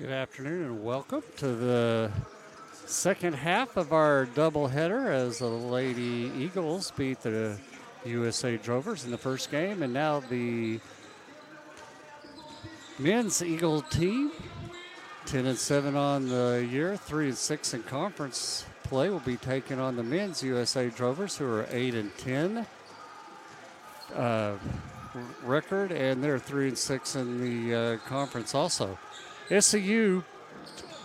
Good afternoon and welcome to the second half of our doubleheader as the Lady Eagles beat the USA Drovers in the first game. And now the men's Eagle team, 10-7 on the year, 3-6 in conference play, will be taking on the men's USA Drovers, who are 8-10 record, and they're 3-6 in the conference also. SCU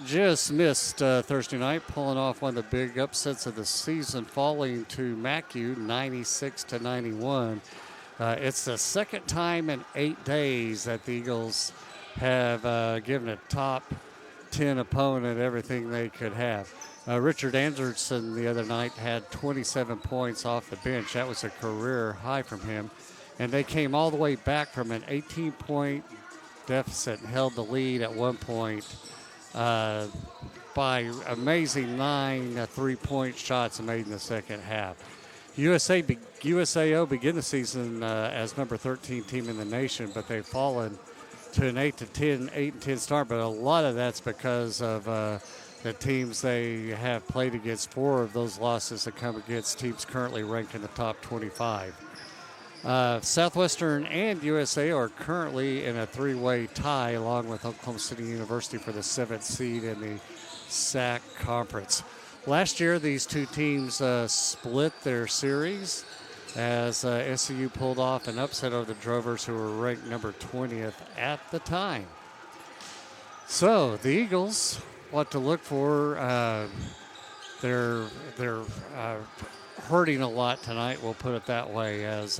just missed Thursday night, pulling off one of the big upsets of the season, falling to MacU 96-91. It's the second time in 8 days that the Eagles have given a top 10 opponent everything they could have. Richard Anderson the other night had 27 points off the bench. That was a career high from him. And they came all the way back from an 18-point deficit and held the lead at one point by amazing 9 3-point shots made in the second half. USAO begin the season as number 13 team in the nation, but they've fallen to an 8-10 start. But a lot of that's because of the teams they have played against. 4 of those losses have come against teams currently ranked in the top 25. Southwestern and USA are currently in a 3-way tie along with Oklahoma City University for the 7th seed in the SAC conference. Last year, these two teams split their series as SCU pulled off an upset over the Drovers, who were ranked number 20th at the time. So the Eagles, what to look for, they're hurting a lot tonight, we'll put it that way, as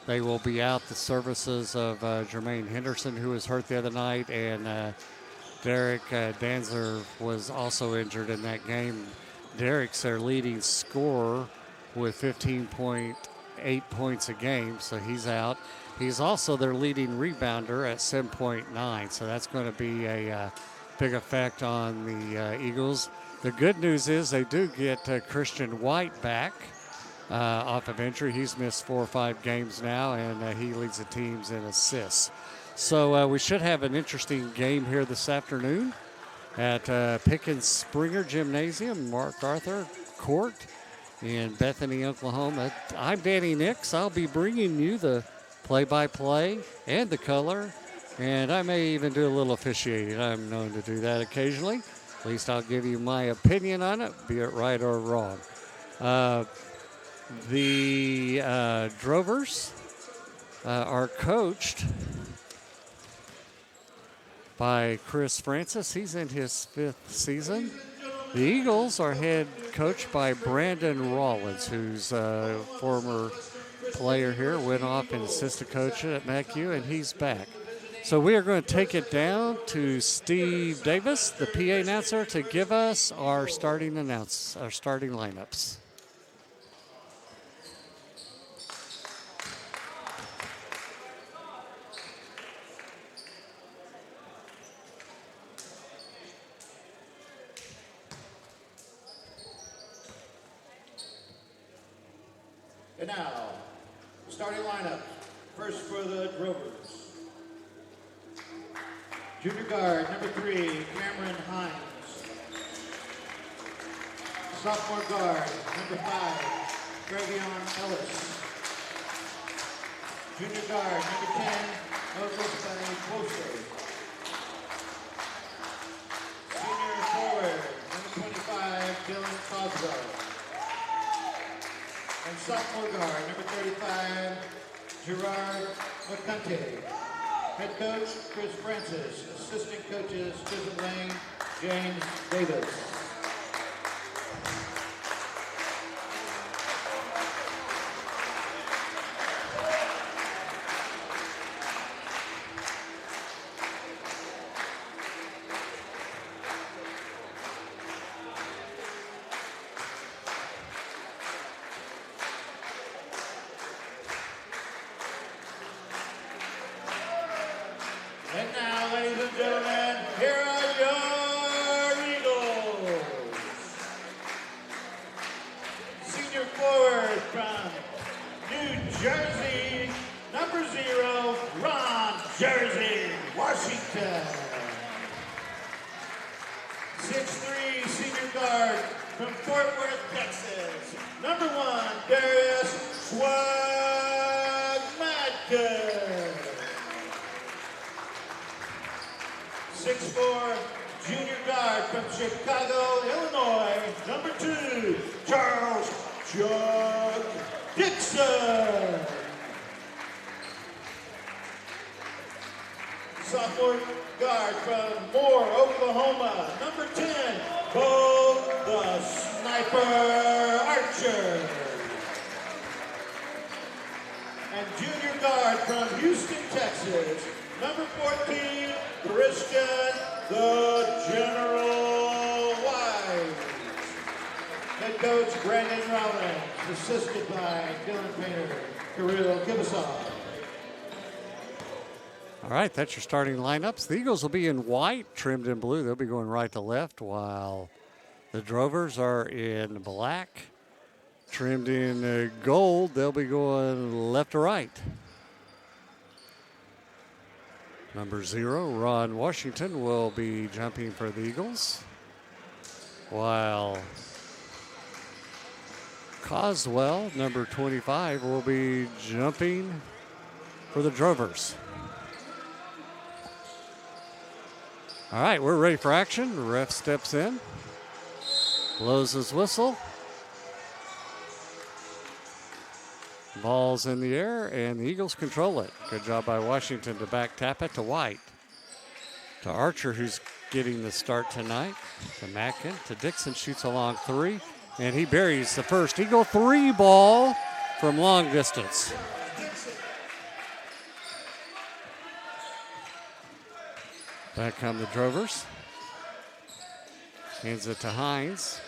they will be out the services of Jermaine Henderson, who was hurt the other night, and Derek Danzer was also injured in that game. Derek's their leading scorer with 15.8 points a game, so he's out. He's also their leading rebounder at 7.9, so that's going to be a big effect on the Eagles. The good news is they do get Christian White back off of injury. He's missed 4 or 5 games now, and he leads the teams in assists. So we should have an interesting game here this afternoon at Pickens Springer Gymnasium, Mark Arthur Court in Bethany, Oklahoma. I'm Danny Nix. I'll be bringing you the play-by-play and the color, and I may even do a little officiating. I'm known to do that occasionally. At least I'll give you my opinion on it, be it right or wrong. The Drovers are coached by Chris Francis. He's in his 5th season. The Eagles are head coached by Brandon Rollins, who's a former player here, went off and assistant coach at MacU, and he's back. So we are going to take it down to Steve Davis, the PA announcer, to give us our starting lineups. And now, starting lineup. First for the Drovers. Junior guard, number 3, Cameron Hines. Sophomore guard, number 5, Trevion Ellis. Junior guard, number 10, Moses Cuoso. Senior forward, number 25, Dylan Cosgrove. And sophomore guard, number 35, Gerard McCunty. Head coach, Chris Francis. Assistant coaches, Susan Lane, James Davis. And now, ladies and gentlemen, here are your Eagles. guard from Fort Worth, Texas, number 1, Darius Swagmadkin. 6'4", junior guard from Chicago, Illinois, number 2, Charles Chuck Dixon. Sophomore guard from Moore, Oklahoma, number 10, Bo the Sniper Archer. And junior guard from Houston, Texas, number 14, Christian the General Wise. Head coach Brandon Rollins, assisted by Dylan Painter. Kirill, give us all. All right, that's your starting lineups. The Eagles will be in white, trimmed in blue. They'll be going right to left, while the Drovers are in black, trimmed in gold. They'll be going left to right. Number 0, Ron Washington, will be jumping for the Eagles, while Coswell, number 25, will be jumping for the Drovers. All right, we're ready for action. The ref steps in, blows his whistle. Ball's in the air, and the Eagles control it. Good job by Washington to back tap it to White. To Archer, who's getting the start tonight. To Mackin, to Dixon, shoots a long 3, and he buries the first Eagle 3 ball from long distance. Back come the Drovers. Hands it to Hines.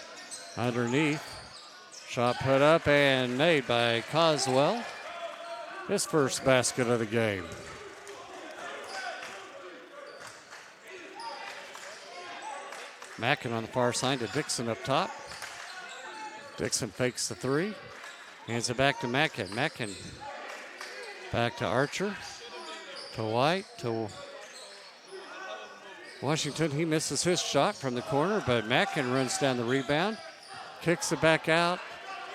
Underneath. Shot put up and made by Coswell. His first basket of the game. Mackin on the far side to Dixon up top. Dixon fakes the 3. Hands it back to Mackin. Mackin back to Archer. To White. To Washington. He misses his shot from the corner, but Mackin runs down the rebound. Kicks it back out.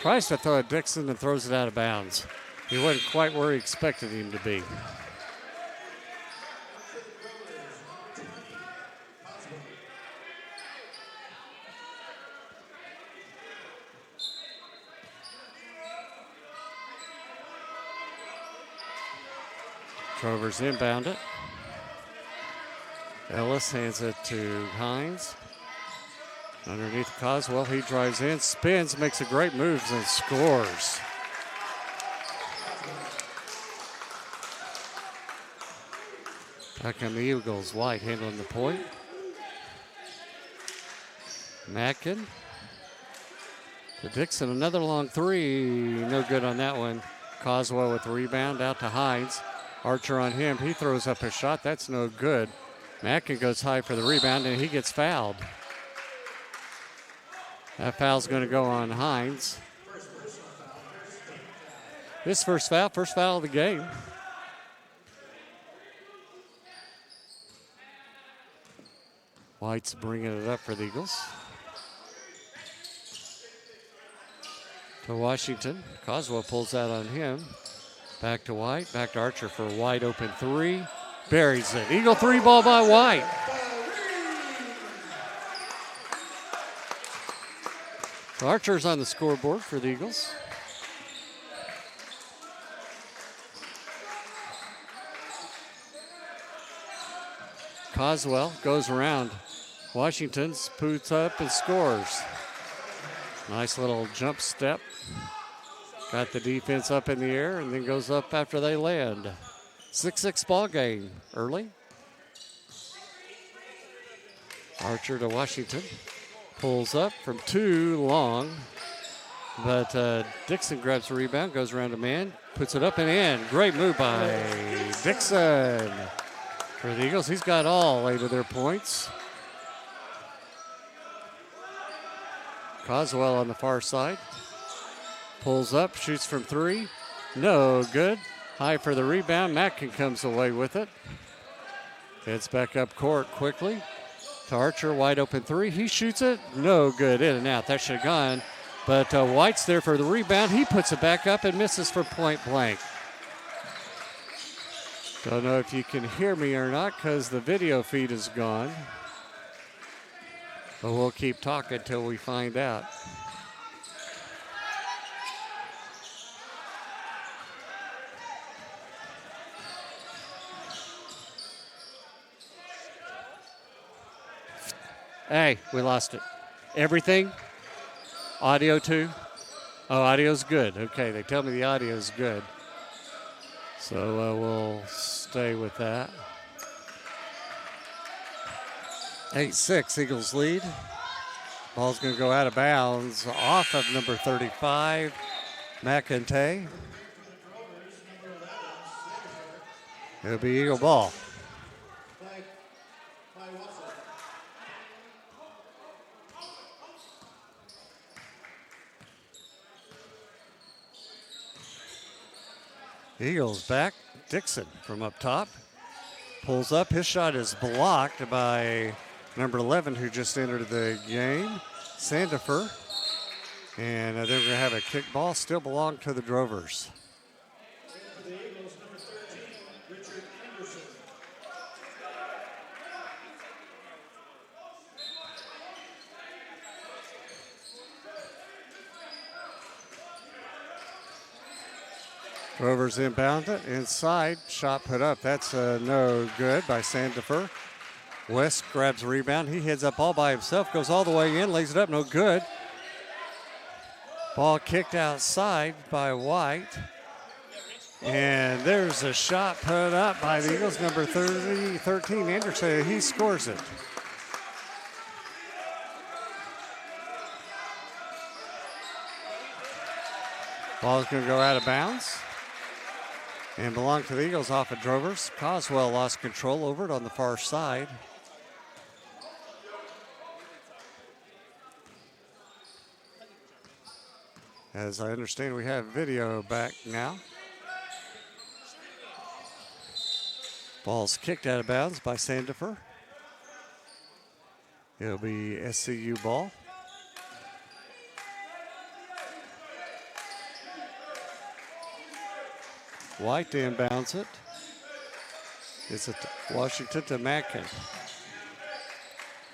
Tries to throw at Dixon and throws it out of bounds. He wasn't quite where he expected him to be. Trovers inbound it. Ellis hands it to Hines. Underneath Coswell, he drives in, spins, makes a great move, and scores. Back on the Eagles, White handling the point. Mackin to Dixon, another long 3, no good on that one. Coswell with the rebound, out to Hines. Archer on him, he throws up a shot, that's no good. Mackin goes high for the rebound, and he gets fouled. That foul's going to go on Hines. His first foul of the game. White's bringing it up for the Eagles. To Washington. Coswell pulls out on him. Back to White. Back to Archer for a wide open 3. Buries it. Eagle 3 ball by White. So Archer's on the scoreboard for the Eagles. Coswell goes around. Washington's puts up and scores. Nice little jump step. Got the defense up in the air and then goes up after they land. 6-6 ball game early. Archer to Washington. Pulls up from 2 long. But Dixon grabs the rebound, goes around a man, puts it up and in. Great move by Dixon. For the Eagles, he's got all 8 of their points. Coswell on the far side. Pulls up, shoots from 3. No good. High for the rebound. Mackin comes away with it. Gets back up court quickly. to Archer, wide open three. He shoots it, no good, in and out. That should have gone. But White's there for the rebound. He puts it back up and misses for point blank. Don't know if you can hear me or not because the video feed is gone. But we'll keep talking till we find out. Hey, we lost it. Everything? Audio too? Oh, audio's good. Okay, they tell me the audio's good. So we'll stay with that. 8-6, Eagles lead. Ball's going to go out of bounds off of number 35, McIntyre. It'll be Eagle ball. Eagles back. Dixon from up top. Pulls up. His shot is blocked by number 11 who just entered the game, Sandifer. And they're going to have a kick ball. Still belong to the Drovers. Drovers inbound it. Inside. Shot put up. That's no good by Sandifer. West grabs a rebound. He heads up all by himself. Goes all the way in. Lays it up. No good. Ball kicked outside by White. And there's a shot put up by the Eagles. Number 13, Anderson. He scores it. Ball's going to go out of bounds and belong to the Eagles off of Drovers. Coswell lost control over it on the far side. As I understand, we have video back now. Ball's kicked out of bounds by Sandifer. It'll be SCU ball. White inbounds it. It's Washington to Mackin.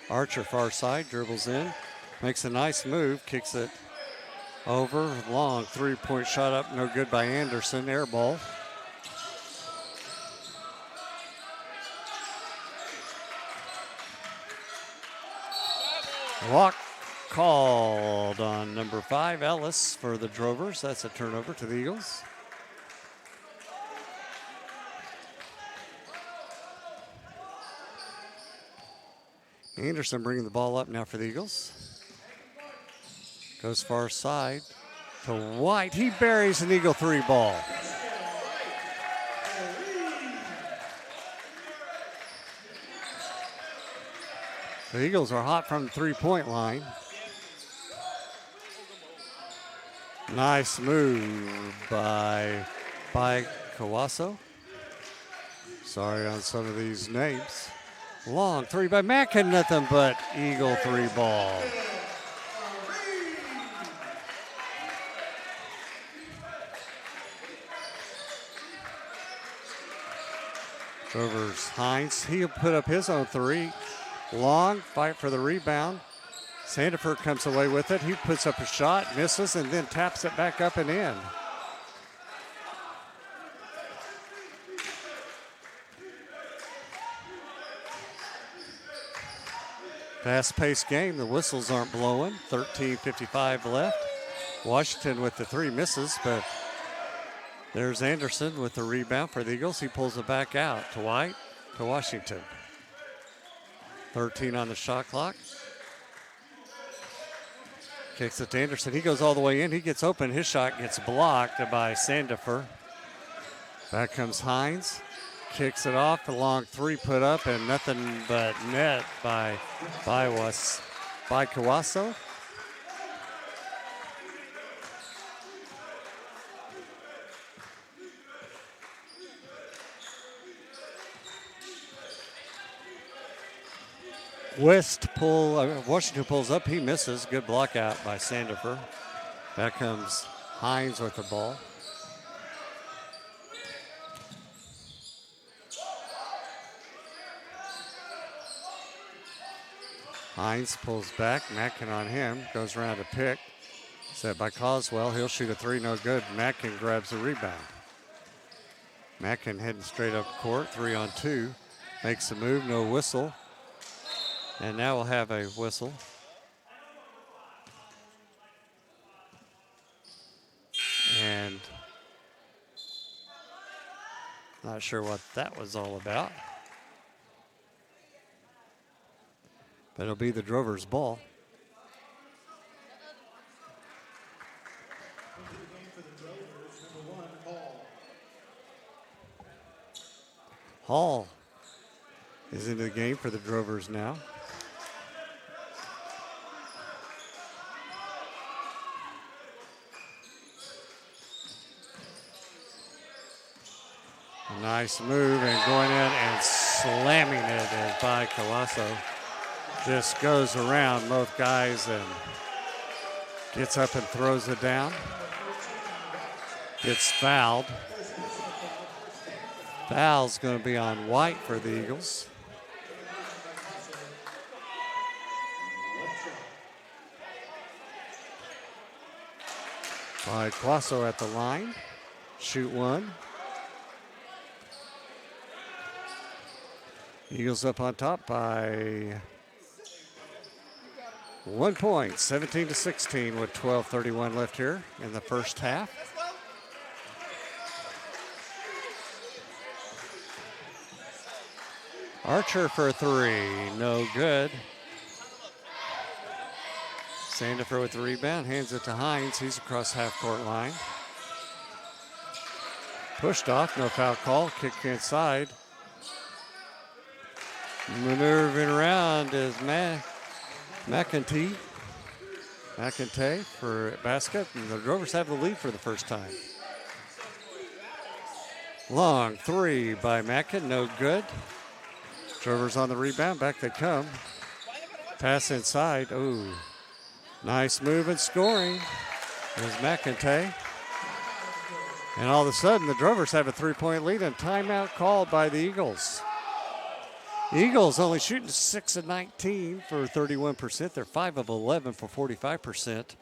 Archer far side, dribbles in, makes a nice move, kicks it over. Long three-point shot up, no good by Anderson, air ball. Walk called on number 5, Ellis, for the Drovers. That's a turnover to the Eagles. Anderson bringing the ball up now for the Eagles. Goes far side to White. He buries an Eagle 3 ball. The Eagles are hot from the three-point line. Nice move by Kawaso. Sorry on some of these names. Long three by Mackin, nothing but Eagle 3 ball. Drovers Hines, he'll put up his own 3. Long, fight for the rebound. Sandifer comes away with it. He puts up a shot, misses, and then taps it back up and in. Fast-paced game. The whistles aren't blowing. 13:55 left. Washington with the 3 misses, but there's Anderson with the rebound for the Eagles. He pulls it back out to White, to Washington. 13 on the shot clock. Kicks it to Anderson. He goes all the way in. He gets open. His shot gets blocked by Sandifer. Back comes Hines. Kicks it off. The long 3 put up and nothing but net by Kawaso. Washington pulls up. He misses. Good block out by Sandifer. Back comes Hines with the ball. Hines pulls back. Mackin on him. Goes around to pick. Set by Coswell. He'll shoot a three. No good. Mackin grabs the rebound. Mackin heading straight up court. 3-on-2. Makes a move. No whistle. And now we'll have a whistle. And not sure what that was all about. But it'll be the Drovers' ball. Hall is into the game for the Drovers now. A nice move and going in and slamming it as by Colasso. Just goes around both guys and gets up and throws it down. Gets fouled. Foul's going to be on White for the Eagles. By Quasso at the line. Shoot one. Eagles up on top by 1 point, 17-16 with 12:31 left here in the first half. Archer for three, no good. Sandifer with the rebound, hands it to Hines. He's across half-court line. Pushed off, no foul call, kick inside. Maneuvering around is McIntyre for basket, and the Drovers have the lead for the first time. Long three by Mackin, no good. Drovers on the rebound, back they come. Pass inside, ooh. Nice move and scoring. There's McIntyre. And all of a sudden, the Drovers have a 3-point lead and timeout called by the Eagles. Eagles only shooting 6 of 19 for 31%. They're 5 of 11 for 45%.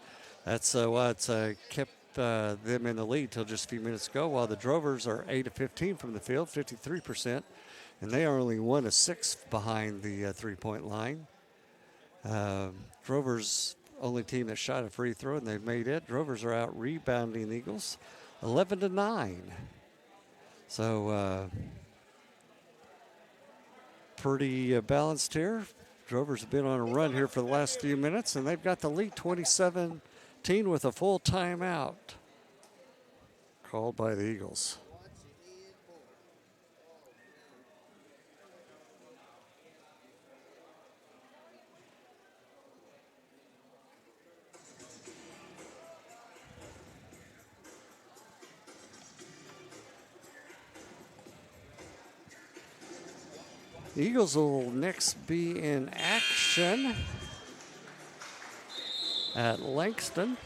That's what's kept them in the lead till just a few minutes ago, while the Drovers are 8 of 15 from the field, 53%. And they are only 1 of 6 behind the 3-point line. Drovers only team that shot a free throw, and they've made it. Drovers are out rebounding the Eagles 11-9. So pretty balanced here. Drovers have been on a run here for the last few minutes, and they've got the lead 27-10 with a full timeout called by the Eagles. Eagles will next be in action at Langston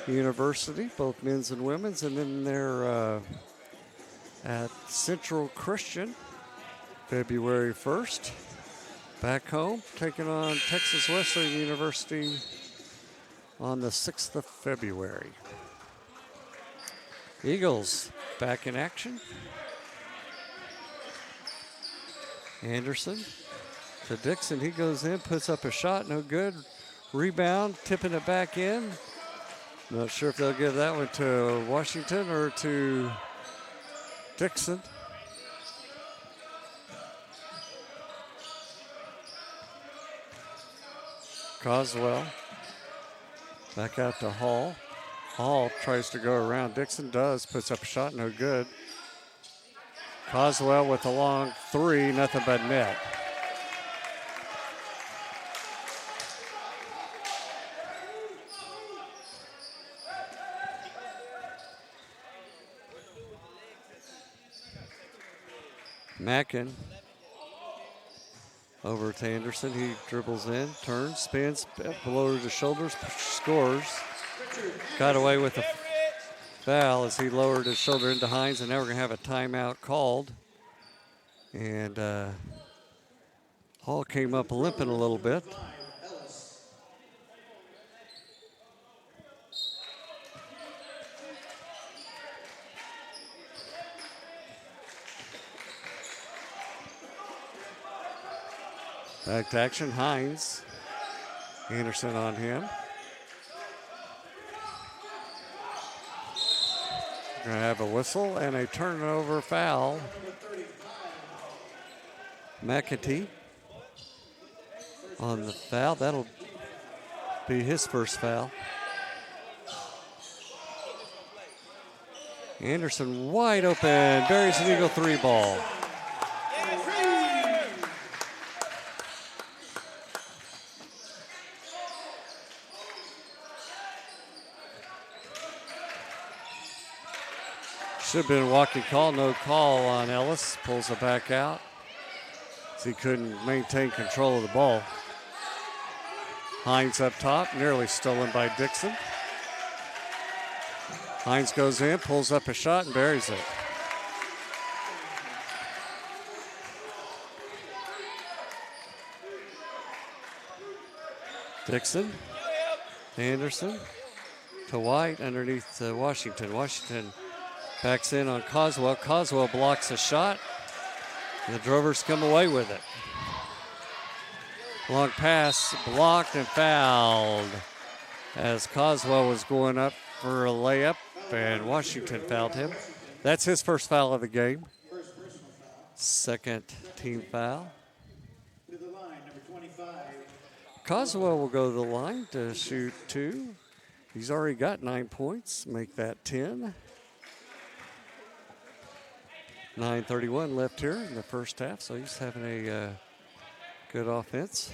University, both men's and women's, and then they're at Central Christian February 1st. Back home, taking on Texas Wesleyan University on the 6th of February. Eagles back in action. Anderson to Dixon. He goes in, puts up a shot, no good. Rebound, tipping it back in. Not sure if they'll give that one to Washington or to Dixon. Coswell back out to Hall. Hall tries to go around. Dixon does, puts up a shot, no good. Coswell with a long three, nothing but net. Mackin Over to Anderson. He dribbles in, turns, spins, below the shoulders, scores. Got away with a foul as he lowered his shoulder into Hines, and now we're going to have a timeout called. And Hall came up limping a little bit. Back to action, Hines. Anderson on him. We're going to have a whistle and a turnover foul. McAtee on the foul. That'll be his first foul. Anderson wide open, buries an Eagle 3 ball. Should have been a walking call, no call on Ellis. Pulls it back out. He couldn't maintain control of the ball. Hines up top, nearly stolen by Dixon. Hines goes in, pulls up a shot, and buries it. Dixon, Anderson, to White underneath Washington. Washington backs in on Coswell. Coswell blocks a shot. The Drovers come away with it. Long pass blocked and fouled as Coswell was going up for a layup, and Washington fouled him. That's his first foul of the game. Second team foul. To the line, number 25. Coswell will go to the line to shoot 2. He's already got 9 points. Make that 10. 9:31 left here in the first half, so he's having a good offense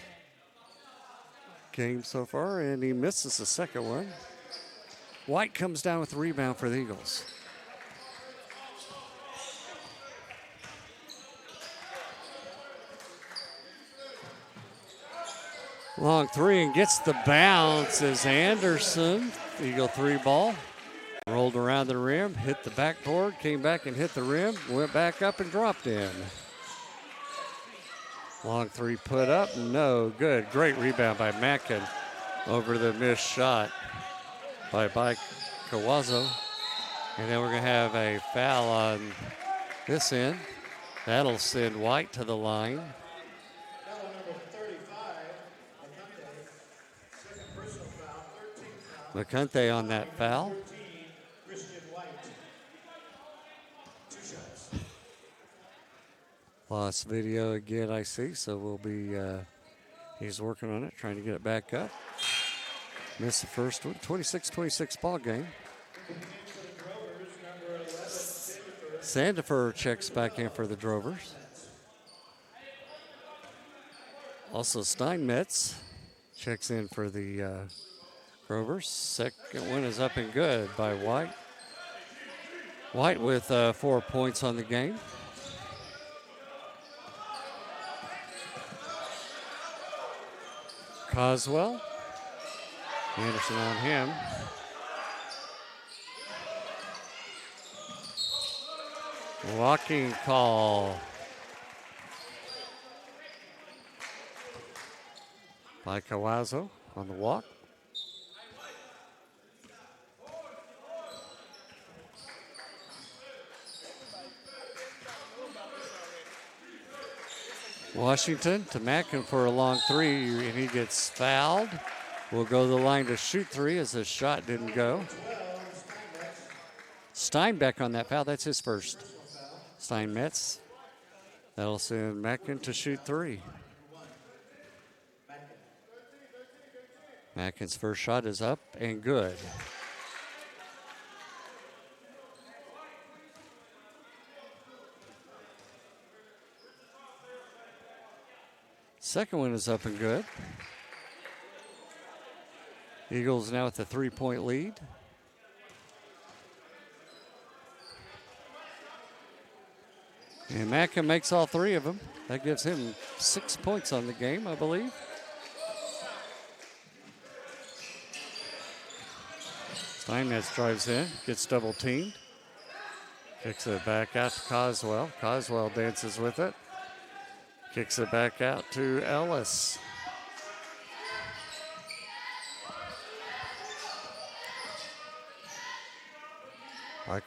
game so far, and he misses the second one. White comes down with the rebound for the Eagles. Long 3 and gets the bounce as Anderson. Eagle 3 ball. Rolled around the rim, hit the backboard, came back and hit the rim, went back up and dropped in. Long 3 put up, no good. Great rebound by Mackin over the missed shot by Kawazo. And then we're going to have a foul on this end. That'll send White to the line. Foul number 35, McConaughey. Second personal foul, 13th foul. McConaughey on that foul. 13, Christian White. 2 shots. Lost video again, I see, so we'll be, he's working on it, trying to get it back up. Missed the first one, 26-26 ball game. Sandifer checks back in for the Drovers. Also Steinmetz checks in for the Drovers. Second one is up and good by White. White with 4 points on the game. Coswell. Anderson on him. Walking call by Kawazo on the walk. Washington to Mackin for a long 3, and he gets fouled. Will go to the line to shoot 3 as the shot didn't go. Steinbeck on that foul, that's his first. Steinmetz. That'll send Mackin to shoot 3. Mackin's first shot is up and good. Second one is up and good. Eagles now with a 3-point lead. And Mackin makes all 3 of them. That gives him 6 points on the game, I believe. Steinmetz drives in, gets double teamed. Kicks it back out to Coswell. Coswell dances with it. Kicks it back out to Ellis.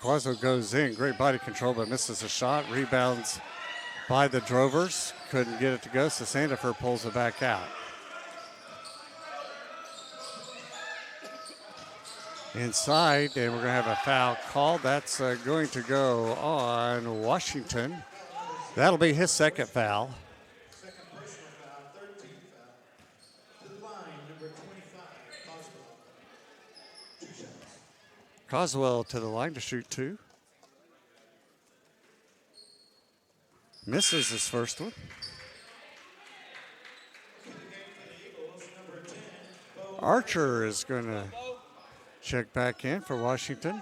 Quaswell goes in, great body control, but misses a shot. Rebounds by the Drovers. Couldn't get it to go, so Sandifer pulls it back out. Inside, and we're going to have a foul called. That's going to go on Washington. That'll be his second foul. Second personal foul, 13th foul. To the line, number 25, Coswell. 2 shots. Coswell to the line to shoot 2. Misses his first one. Archer is going to check back in for Washington.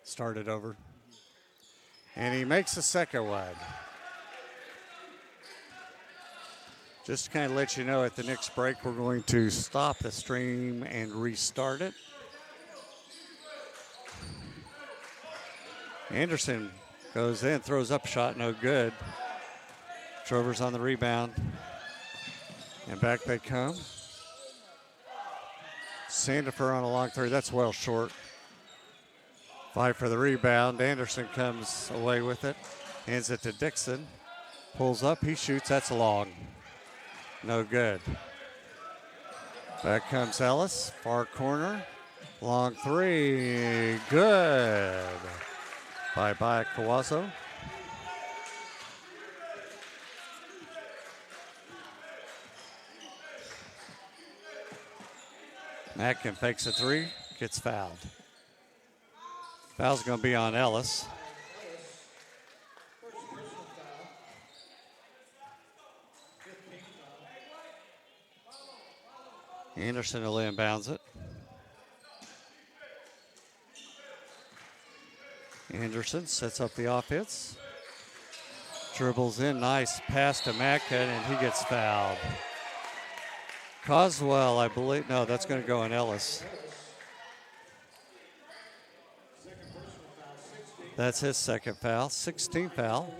Started over. And he makes the second one. Just to kind of let you know, at the next break, we're going to stop the stream and restart it. Anderson goes in, throws up a shot, no good. Trovers on the rebound. And back they come. Sandifer on a long 3, that's well short. 5 for the rebound. Anderson comes away with it. Hands it to Dixon. Pulls up, he shoots, that's long. No good. Back comes Ellis, far corner. Long 3, good. By Kawazo. Mackin fakes a 3, gets fouled. Foul's going to be on Ellis. Anderson will inbounds it. Anderson sets up the offense. Dribbles in, nice pass to Mackin, and he gets fouled. Coswell, I believe, no, that's going to go on Ellis. That's his second foul, 16th foul.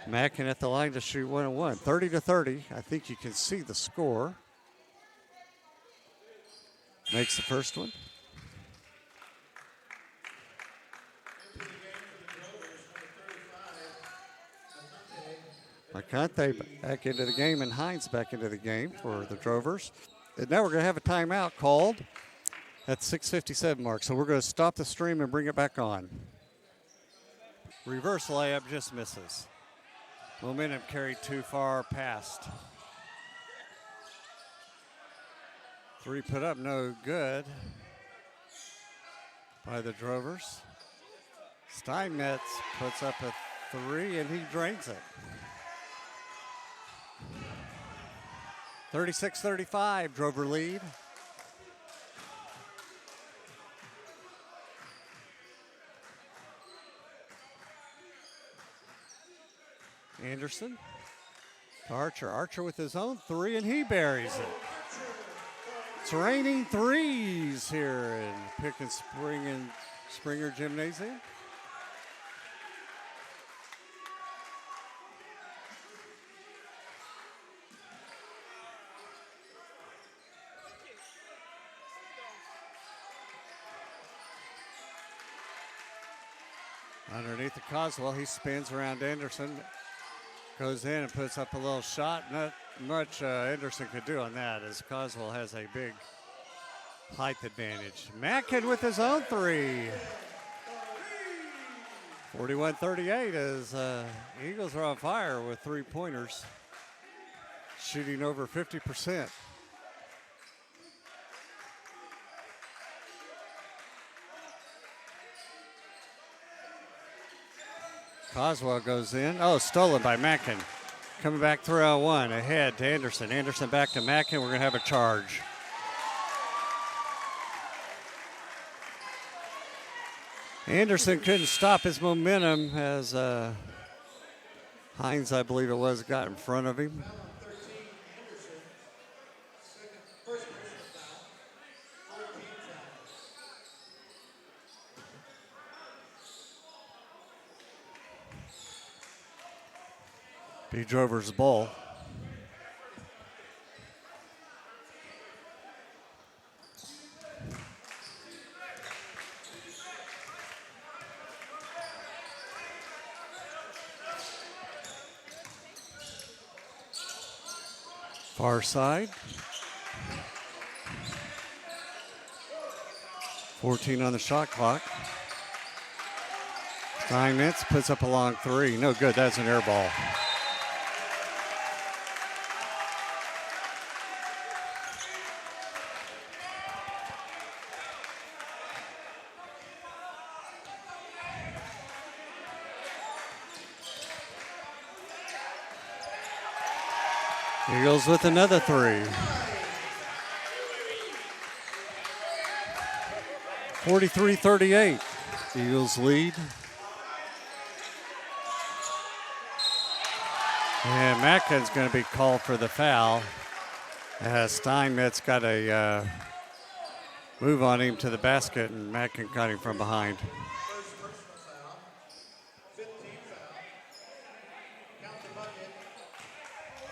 Mackin at the line to shoot 1-1, 30-30. I think you can see the score. Makes the first one. McConthey back into the game and Hines back into the game for the Drovers. And now we're going to have a timeout called at 6:57 mark. So we're going to stop the stream and bring it back on. Reverse layup just misses. Momentum carried too far past. 3 put up, no good by the Drovers. Steinmetz puts up a 3 and he drains it. 36-35, Drover lead. Anderson to Archer. Archer with his own 3 and he buries it. It's raining 3s here in Pick and Springer Gymnasium. Underneath the Coswell, he spins around Anderson, goes in and puts up a little shot. Not much Anderson could do on that, as Coswell has a big height advantage. Mackin with his own 3. 41-38 as Eagles are on fire with 3-pointers, shooting over 50%. Coswell goes in. Oh, stolen by Mackin. Coming back 3-on-1 ahead to Anderson. Anderson back to Mackin. We're going to have a charge. Anderson couldn't stop his momentum as Hines, I believe it was, got in front of him. Be Drover's ball. Far side. 14 on the shot clock. Steinmetz puts up a long three. No good. That's an air ball. Eagles with another three. 43-38. Eagles lead. And Mackin's going to be called for the foul. Steinmetz got a move on him to the basket, and Mackin got him from behind. First personal foul. 15th foul. Count the bucket.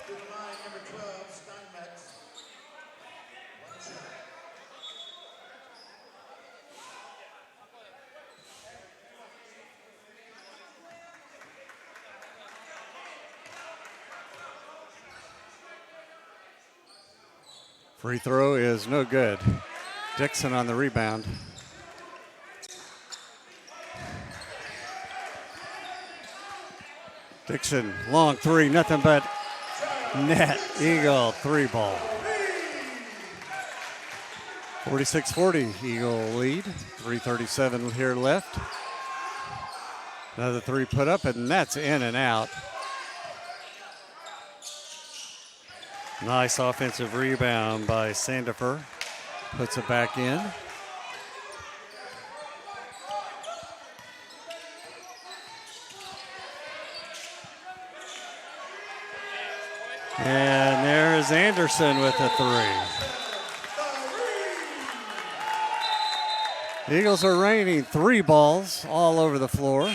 To the line, number 12, Steinmetz. One shot. Free throw is no good. Dixon on the rebound. Dixon, long three, nothing but net. Eagle three ball. 46-40, Eagle lead. 3:37 here left. Another three put up, and that's in and out. Nice offensive rebound by Sandifer. Puts it back in. And there's Anderson with a three. The Eagles are raining three balls all over the floor.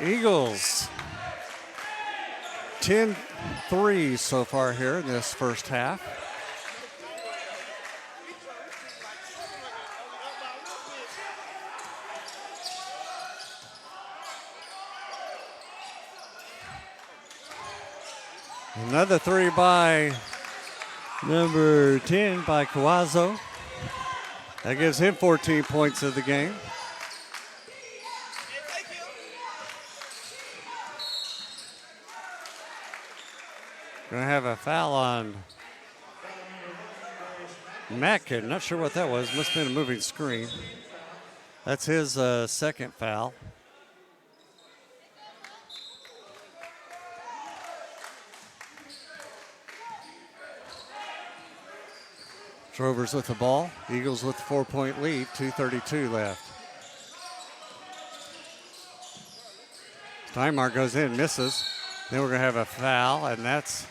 Eagles, 10 threes so far here in this first half. Another three by number 10 by Cavazzo. That gives him 14 points of the game. Going to have a foul on Mackin. Not sure what that was. Must have been a moving screen. That's his second foul. Drovers with the ball. Eagles with the 4-point lead. 2:32 left. Steinmar goes in, misses. Then we're going to have a foul, and that's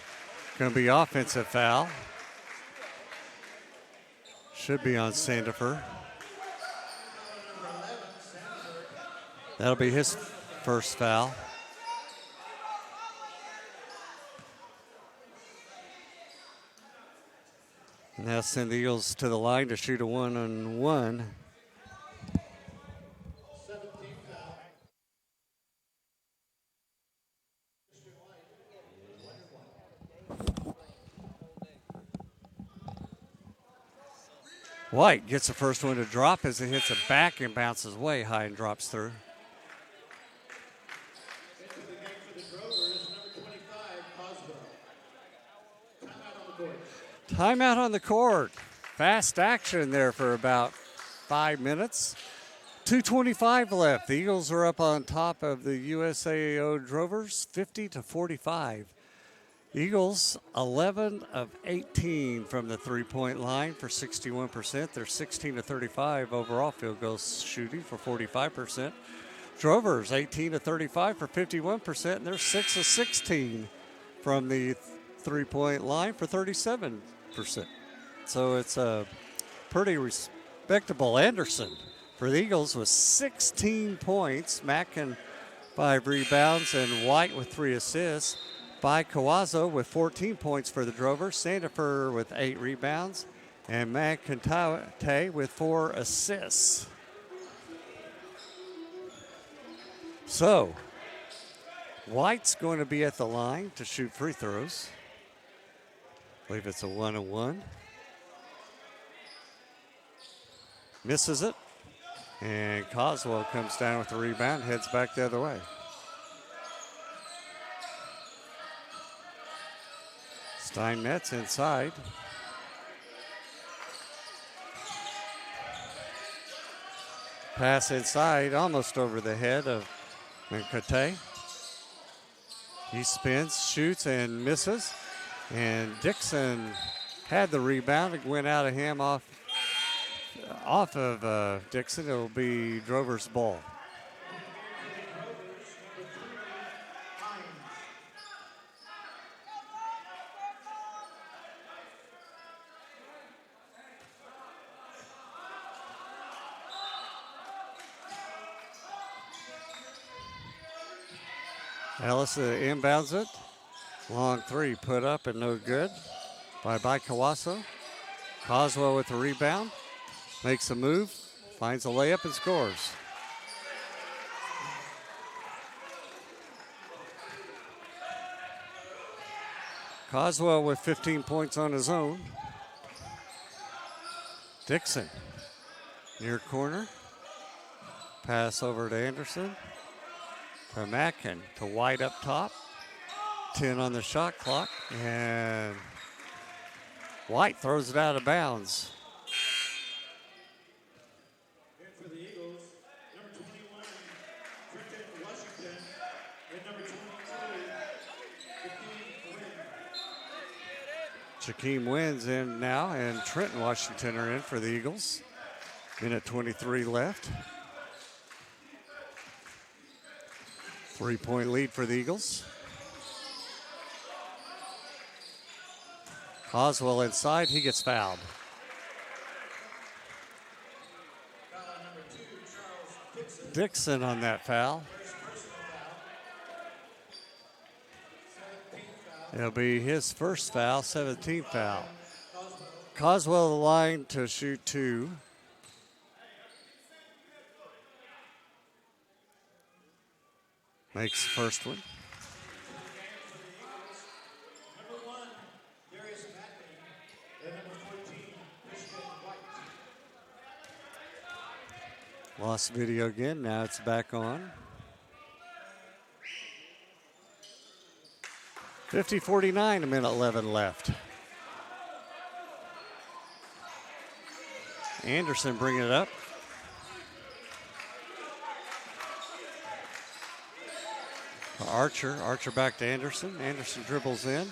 going to be offensive foul. Should be on Sandifer. That'll be his first foul. And that'll send the Eagles to the line to shoot a 1-on-1. White gets the first one to drop as it hits a back and bounces way high and drops through. Into the game for the Drovers, number 25, Cosgrove. Timeout on the court. Timeout on the court. Fast action there for about 5 minutes. 2:25 left. The Eagles are up on top of the USAO Drovers, 50-45. Eagles 11 of 18 from the three-point line for 61%. They're 16-35 overall field goal shooting for 45%. Drovers 18-35 for 51%, and they're 6 of 16 from the three-point line for 37%. So it's a pretty respectable. Anderson for the Eagles with 16 points. Mackin 5 rebounds, and White with 3 assists. By Kawazo with 14 points for the Drovers. Sandifer with 8 rebounds. And McIntyre with 4 assists. So, White's going to be at the line to shoot free throws. I believe it's a 1-on-1. Misses it. And Coswell comes down with the rebound, heads back the other way. Steinmetz inside. Pass inside, almost over the head of Nkate. He spins, shoots, and misses. And Dixon had the rebound. It went out of him off of Dixon. It will be Drover's ball. Ellis inbounds it. Long three put up and no good by Kawaso. Coswell with the rebound. Makes a move. Finds a layup and scores. Coswell with 15 points on his own. Dixon near corner. Pass over to Anderson. To Mackin, to White up top. 10 on the shot clock. And White throws it out of bounds. And for the Eagles, number 21, Trenton Washington, and number 22, Jakeem Wins in now, and Trenton Washington are in for the Eagles. Minute 23 left. 3-point lead for the Eagles. Oswell inside, he gets fouled. Dixon on that foul. It'll be his first foul, 17th foul. Coswell the line to shoot 2. Makes the first one. number 1, Darius Mackin, and number 14, Christian White. Lost video again, now it's back on. 50-49, a minute 11 left. Anderson bringing it up. Archer back to Anderson. Anderson dribbles in,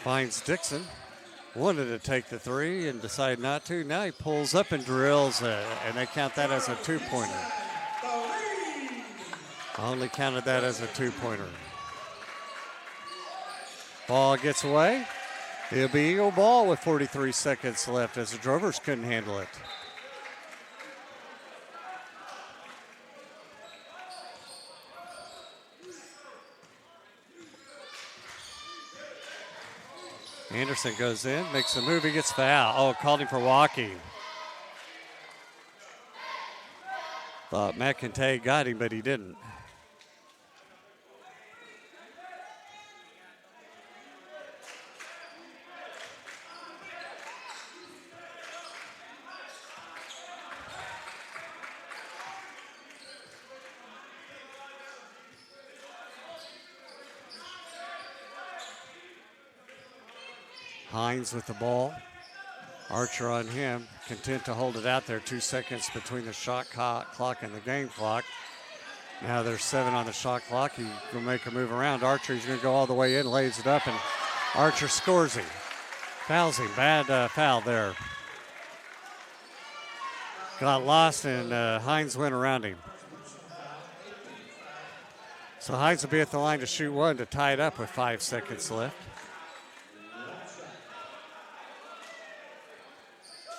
finds Dixon. Wanted to take the 3 and decided not to. Now he pulls up and drills it, and they count that as a 2-pointer. Only counted that as a 2-pointer. Ball gets away. It'll be Eagle ball with 43 seconds left as the Drovers couldn't handle it. Anderson goes in, makes a move, he gets fouled. Oh, called him for walking. Thought McIntyre got him, but he didn't. Hines with the ball. Archer on him, content to hold it out there. 2 seconds between the shot clock and the game clock. Now there's 7 on the shot clock. He will make a move around. Archer, he's going to go all the way in, lays it up, and Archer scores him. Fouls him. Bad foul there. Got lost, and Hines went around him. So Hines will be at the line to shoot one to tie it up with 5 seconds left.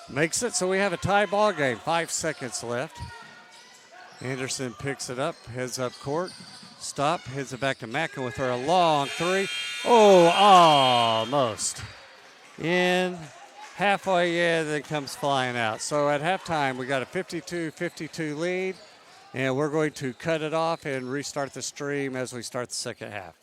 Makes it so we have a tie ball game. 5 seconds left. Anderson picks it up, heads up court. Stop, heads it back to Mackin with her a long three. Oh, almost. In, halfway in, then comes flying out. So at halftime, we got a 52-52 lead, and we're going to cut it off and restart the stream as we start the second half.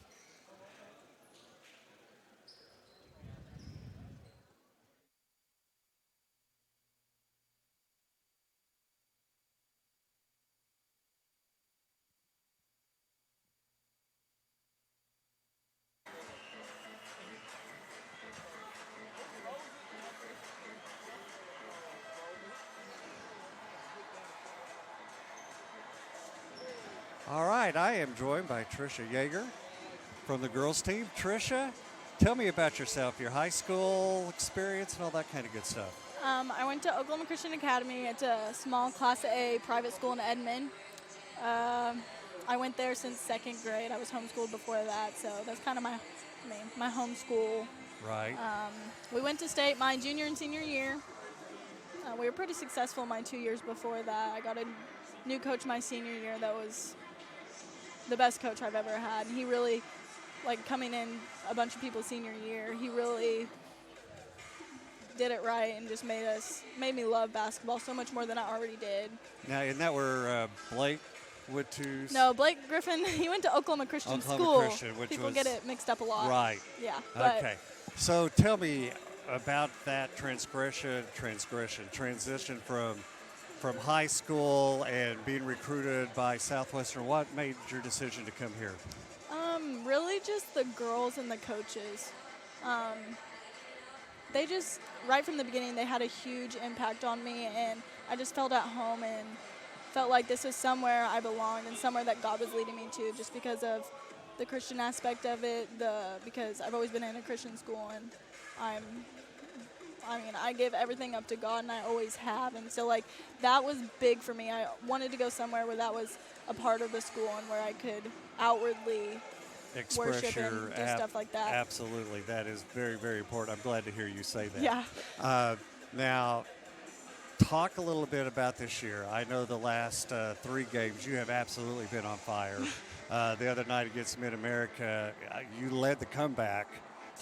All right, I am joined by Trisha Yeager from the girls team. Trisha, tell me about yourself, your high school experience and all that kind of good stuff. I went to Oklahoma Christian Academy. It's a small Class A private school in Edmond. I went there since 2nd grade. I was homeschooled before that, so that's kind of my home school. Right. We went to state my junior and senior year. We were pretty successful my 2 years before that. I got a new coach my senior year that was the best coach I've ever had. He really, like coming in a bunch of people's senior year, he really did it right and just made me love basketball so much more than I already did. Now, isn't that where Blake went to? No, Blake Griffin, he went to Oklahoma Christian School. Christian, which People was, get it mixed up a lot. Right. Yeah. Okay. So tell me about that transition from high school and being recruited by Southwestern. What made your decision to come here? Really just the girls and the coaches. They just, right from the beginning, they had a huge impact on me, and I just felt at home and felt like this was somewhere I belonged and somewhere that God was leading me to, just because of the Christian aspect of it, because I've always been in a Christian school, and I give everything up to God, and I always have. And so, like, that was big for me. I wanted to go somewhere where that was a part of the school and where I could outwardly worship and do stuff like that. Absolutely. That is very, very important. I'm glad to hear you say that. Yeah. Now, talk a little bit about this year. I know the last 3 games you have absolutely been on fire. The other night against Mid-America, you led the comeback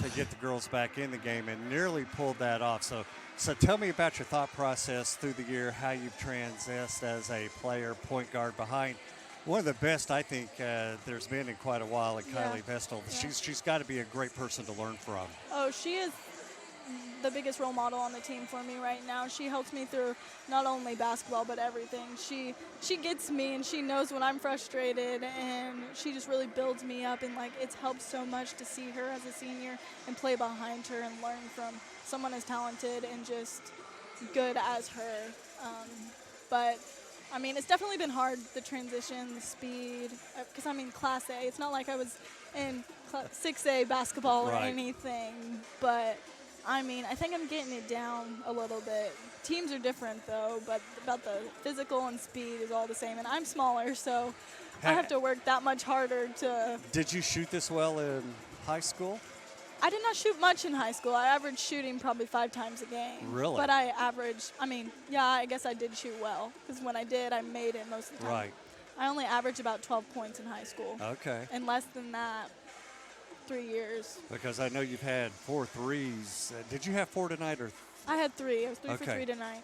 to get the girls back in the game and nearly pulled that off. So tell me about your thought process through the year, how you've transitioned as a player, point guard behind one of the best I think there's been in quite a while, like Kylie Vestal. Yeah. She's got to be a great person to learn from. Oh, she is the biggest role model on the team for me right now. She helps me through not only basketball but everything. She gets me, and she knows when I'm frustrated, and she just really builds me up, and like it's helped so much to see her as a senior and play behind her and learn from someone as talented and just good as her. But I mean, it's definitely been hard, the transition, the speed, because I'm in Class A. It's not like I was in 6A basketball or anything, but I mean, I think I'm getting it down a little bit. Teams are different, though, but about the physical and speed is all the same, and I'm smaller, so I have to work that much harder to... Did you shoot this well in high school? I did not shoot much in high school. I averaged shooting probably 5 times a game. Really? But I guess I did shoot well, because when I did, I made it most of the time. Right. I only averaged about 12 points in high school. Okay. And less than that, 3 years. Because I know you've had 4 threes. Did you have 4 tonight? Or I had 3. I was 3 for 3 tonight.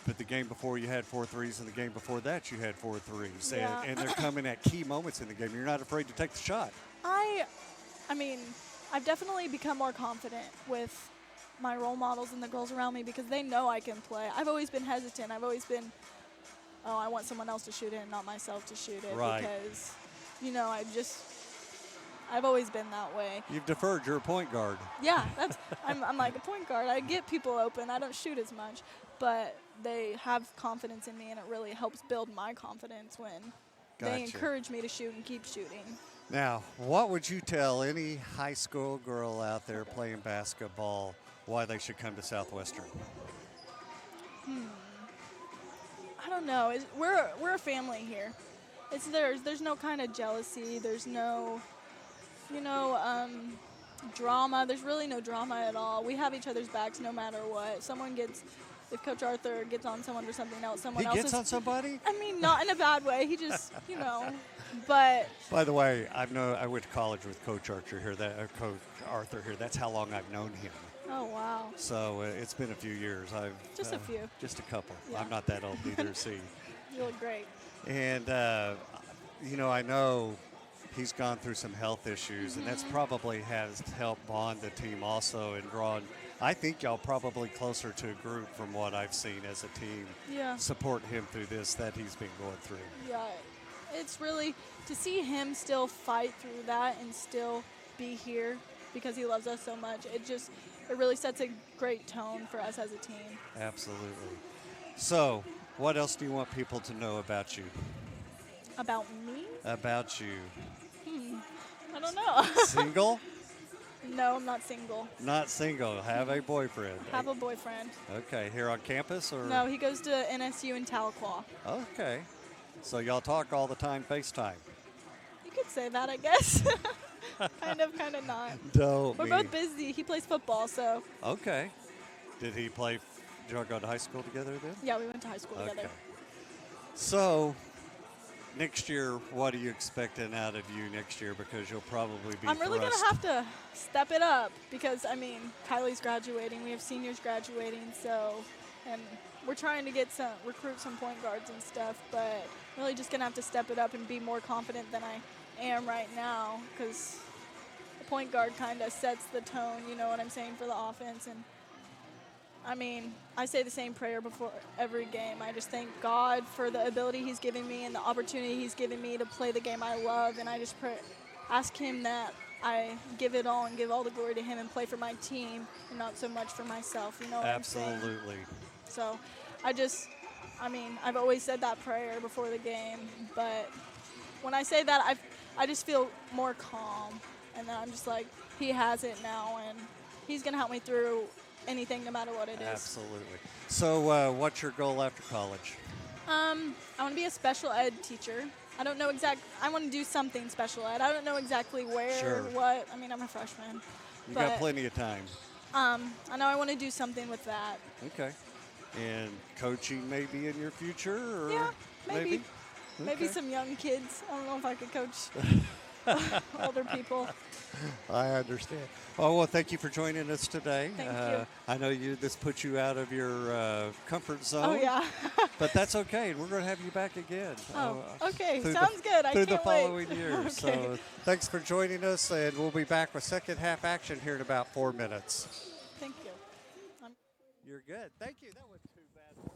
But the game before you had 4 threes, and the game before that you had 4 threes. Yeah. And they're coming at key moments in the game. You're not afraid to take the shot. I've definitely become more confident with my role models and the girls around me because they know I can play. I've always been hesitant. I've always been, I want someone else to shoot it and not myself to shoot it. Right. Because, I've always been that way. You've deferred. You're a point guard. Yeah, I'm like a point guard. I get people open. I don't shoot as much, but they have confidence in me, and it really helps build my confidence when they Gotcha. encourage me to shoot and keep shooting. Now, what would you tell any high school girl out there playing basketball why they should come to Southwestern? I don't know. We're a family here. There's no kind of jealousy. There's no, you know, drama. There's really no drama at all. We have each other's backs no matter what. If Coach Arthur gets on someone for something else, someone He else gets on somebody? I mean, not in a bad way. He just, but By the way, I went to college with Coach Archer here. Coach Arthur here. That's how long I've known him. oh wow, So it's been a few years. Just a few. Just a couple. Yeah. I'm not that old either. See, you look great. and I know he's gone through some health issues, and that's probably has helped bond the team also and drawn. I think y'all probably closer to a group from what I've seen as a team. Yeah. Support him through this that he's been going through. Yeah, it's really to see him still fight through that and still be here because he loves us so much. It really sets a great tone for us as a team. Absolutely. So, what else do you want people to know about you? About me? About you. I don't know. Single? No, I'm not single. Not single. Have a boyfriend. Have a boyfriend. Okay, here on campus or? No, he goes to NSU in Tahlequah. Okay. So y'all talk all the time, FaceTime. You could say that, I guess. kind of not. Don't We're both busy. He plays football, so Okay. Did he play? Did y'all go to high school together then? yeah, we went to high school Okay. together. So, next year, what are you expecting out of you next year? Because you'll probably be I'm really going thrust- to have to step it up because, Kylie's graduating. We have seniors graduating, and we're trying to recruit some point guards and stuff, but really just going to have to step it up and be more confident than I am right now because the point guard kind of sets the tone, you know what I'm saying, for the offense. And I say the same prayer before every game. I just thank God for the ability he's given me and the opportunity he's given me to play the game I love. And I just ask him that I give it all and give all the glory to him and play for my team and not so much for myself. You know what I'm saying? Absolutely. So I've always said that prayer before the game. But when I say that, I just feel more calm. And then I'm just like, he has it now. And he's going to help me through anything, no matter what it is. Absolutely. So, what's your goal after college? I want to be a special ed teacher. I don't know I want to do something special ed. I don't know exactly where, Sure. what. I'm a freshman. You But, got plenty of time. I know I want to do something with that. Okay. And coaching maybe in your future? Or Yeah, maybe. Maybe Okay. some young kids. I don't know if I could coach older people. I understand. Oh, well, thank you for joining us today. Thank you. I know this puts you out of your comfort zone. Oh, yeah. But that's okay. We're going to have you back again. Oh, okay. through Sounds good. I Through can't the following wait. years. Okay. So thanks for joining us, and we'll be back with second half action here in about 4 minutes. Thank you. You're good. Thank you. That was too bad.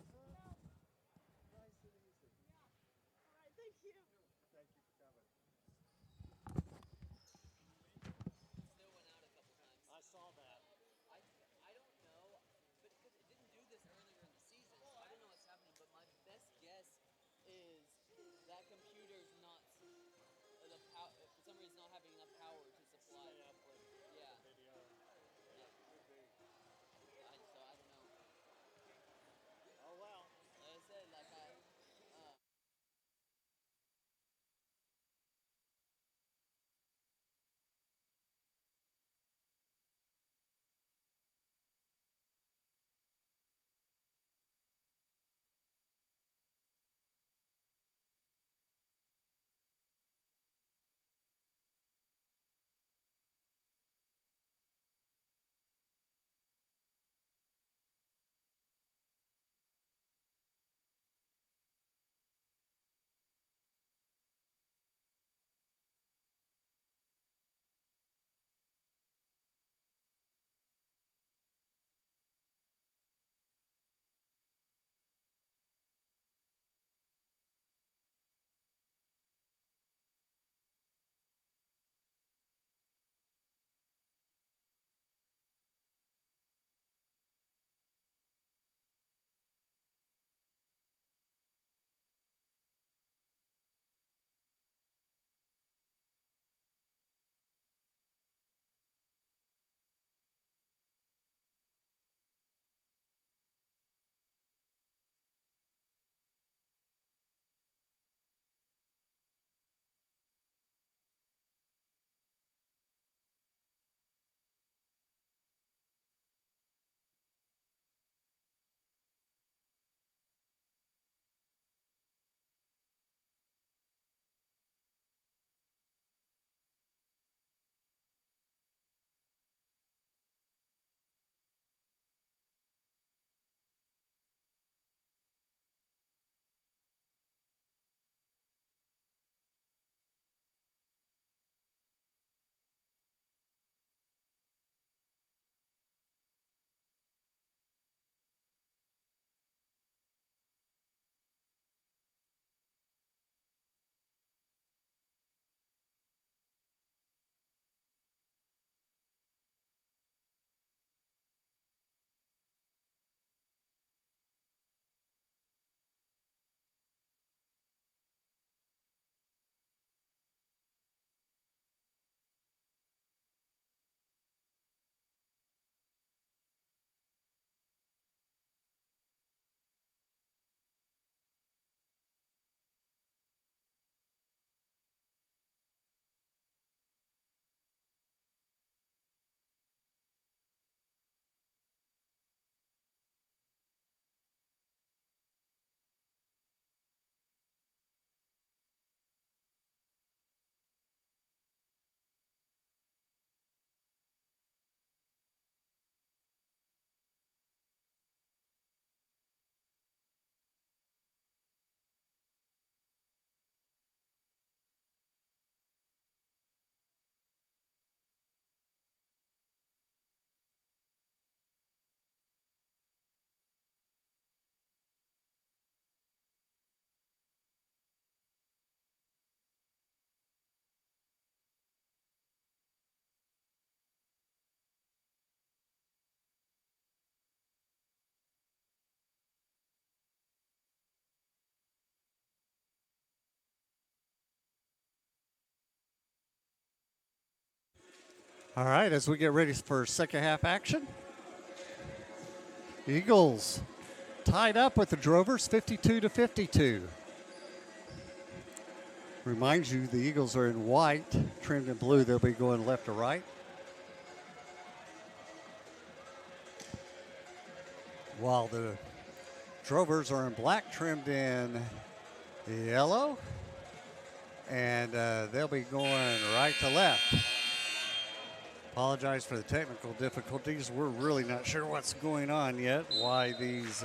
I saw that. I don't know, but because it didn't do this earlier in the season, so I don't know what's happening. But my best guess is that computer's not the power. For some reason, not having enough power to supply. Yeah. Video. Yeah. So I don't know. Oh, well. Like I said, like I. All right, as we get ready for second half action, Eagles tied up with the Drovers 52-52. Reminds you, the Eagles are in white, trimmed in blue. They'll be going left to right. While the Drovers are in black, trimmed in yellow. And they'll be going right to left. Apologize for the technical difficulties. We're really not sure what's going on yet, why these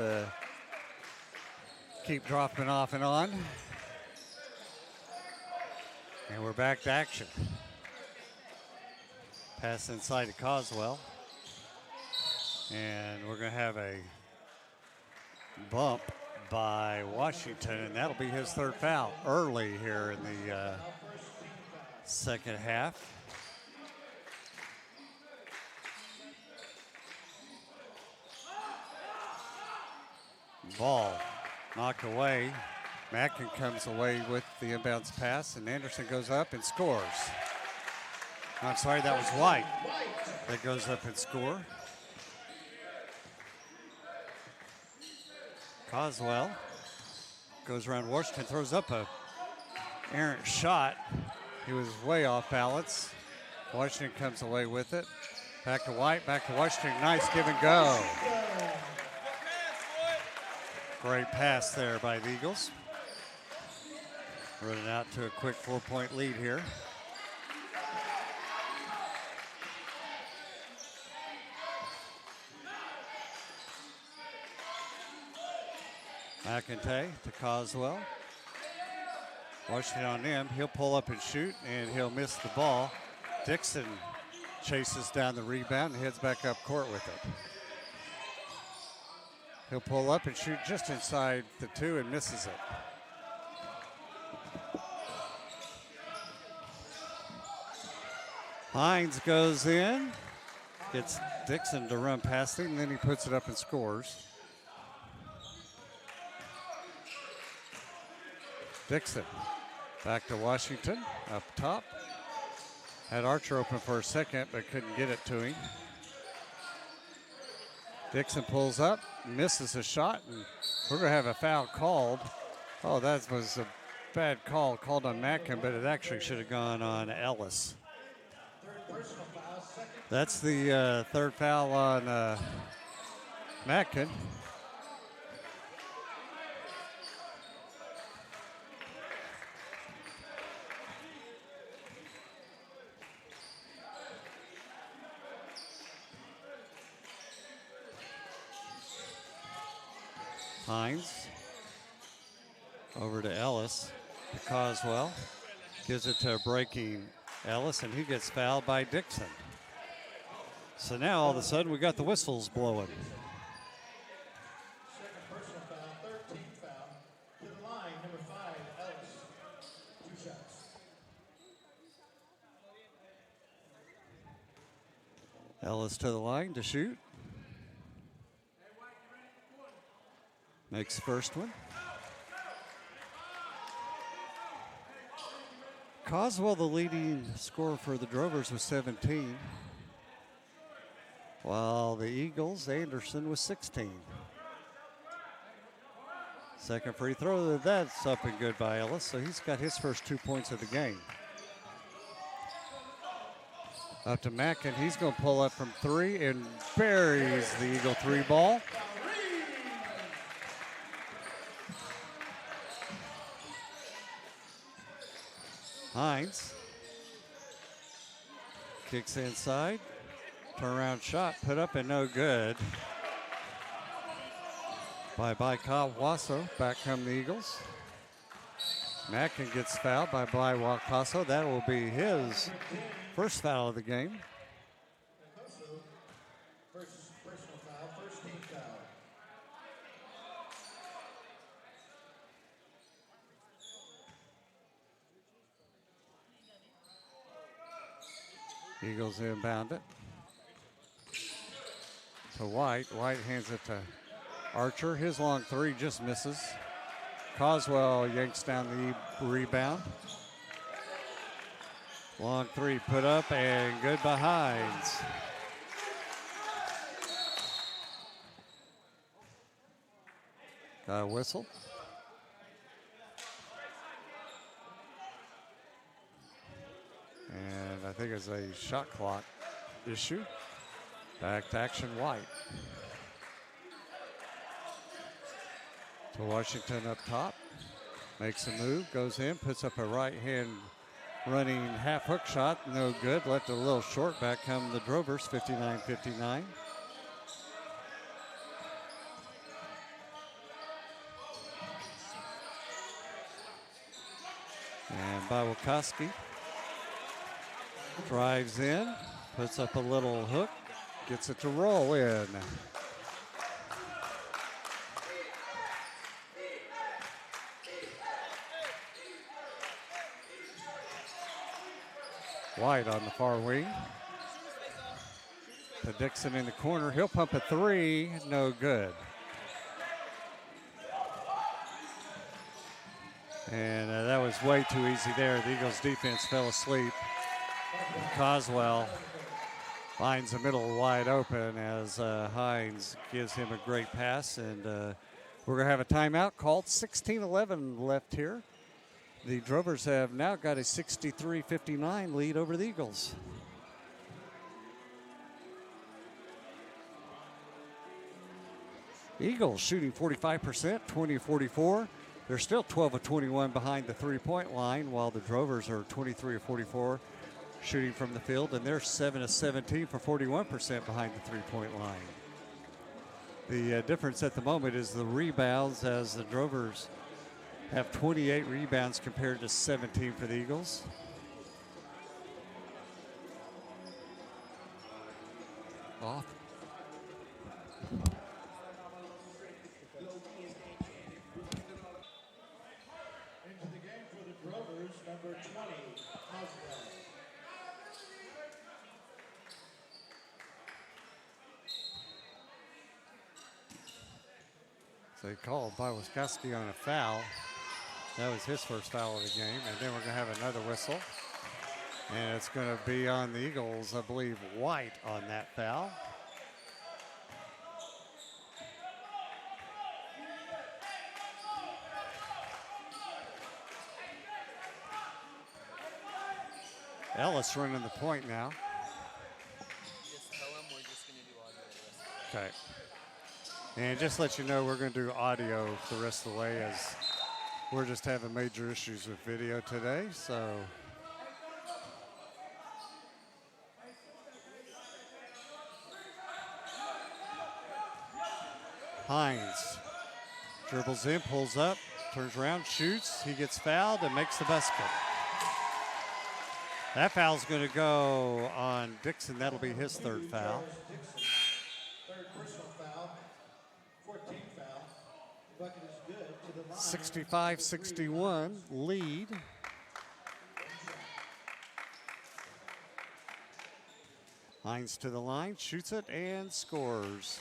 keep dropping off and on. And we're back to action. Pass inside to Coswell. And we're going to have a bump by Washington, and that'll be his third foul early here in the second half. Ball knocked away. Mackin comes away with the inbounds pass, and Anderson goes up and scores. I'm sorry, that was White that goes up and score. Coswell goes around Washington, throws up a errant shot. He was way off balance. Washington comes away with it. Back to White, back to Washington. Nice give and go. Great pass there by the Eagles. Running out to a quick 4-point lead here. McIntyre to Coswell. Washington on him. He'll pull up and shoot, and he'll miss the ball. Dixon chases down the rebound and heads back up court with it. He'll pull up and shoot just inside the 2 and misses it. Hines goes in, gets Dixon to run past him, and then he puts it up and scores. Dixon back to Washington up top. Had Archer open for a second, but couldn't get it to him. Dixon pulls up, misses a shot, and we're going to have a foul called. Oh, that was a bad call called on Mackin, but it actually should have gone on Ellis. That's the third foul on Mackin. Hines over to Ellis, to Coswell. Gives it to a breaking Ellis, and he gets fouled by Dixon. So now all of a sudden we got the whistles blowing. Second personal foul, 13th foul. To the line, number 5, Ellis. 2 shots. Ellis to the line to shoot. Makes the first one. Coswell, the leading scorer for the Drovers, was 17. While the Eagles, Anderson was 16. Second free throw, that's up and good by Ellis, so he's got his first 2 points of the game. Up to Mackin, he's going to pull up from 3 and buries the Eagle 3 ball. Hines kicks inside, turnaround shot, put up and no good. By Wasso, back come the Eagles. Mackin gets fouled by Wasso. That will be his first foul of the game. First personal foul, first team foul. Eagles inbound it to White. White hands it to Archer. His long 3 just misses. Coswell yanks down the rebound. Long three put up and good by Hines. Got a whistle. And I think it's a shot clock issue. Back to action, White. To Washington up top. Makes a move, goes in, puts up a right hand running half hook shot. No good. Left it a little short. Back come the Drovers, 59-59. And Bywakowski drives in, puts up a little hook, gets it to roll in. White on the far wing. To Dixon in the corner. He'll pump a three. No good. And that was way too easy there. The Eagles defense fell asleep. Coswell finds the middle wide open as Hines gives him a great pass. And we're going to have a timeout called. 16-11 left here. The Drovers have now got a 63-59 lead over the Eagles. Eagles shooting 45%, 20-44. They're still 12 of 21 behind the three-point line, while the Drovers are 23 of 44 shooting from the field, and they're 7 of 17 for 41% behind the three-point line. The difference at the moment is the rebounds, as the Drovers have 28 rebounds compared to 17 for the Eagles. Off. Into the game for the Drovers, number 20, Coswell. They called Bywakowski on a foul. That was his first foul of the game. And then we're going to have another whistle. And it's going to be on the Eagles, I believe, White on that foul. Ellis running the point now. Just tell him we're just going to do audio the rest of Okay. And just let you know, we're going to do audio the rest of the way, as we're just having major issues with video today. So Hines dribbles in, pulls up, turns around, shoots. He gets fouled and makes the basket. That foul's going to go on Dixon. That'll be his third foul. Dixon, third personal foul, 14th foul. The bucket is good to the line. 65-61 lead. Hines to the line, shoots it, and scores.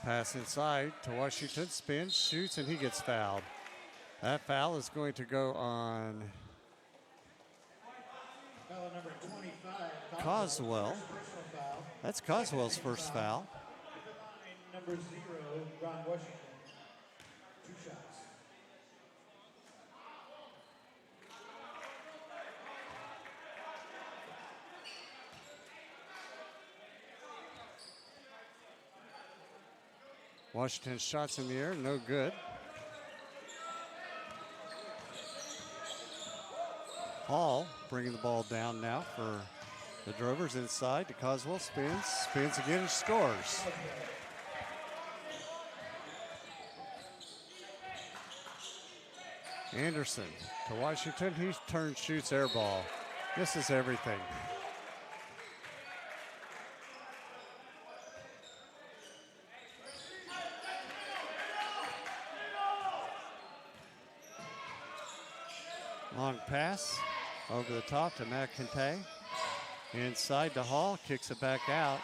Pass inside to Washington, spins, shoots, and he gets fouled. That foul is going to go on Foul number 25, Coswell. First personal foul. That's Coswell's first foul. Line number 0, Ron Washington. 2 shots. Washington's shots in the air, no good. Hall bringing the ball down now for the Drovers inside to Coswell, spins again and scores. Anderson to Washington, he turns, shoots, air ball. This is everything. Long pass over the top to McIntyre. Inside to Hall, kicks it back out.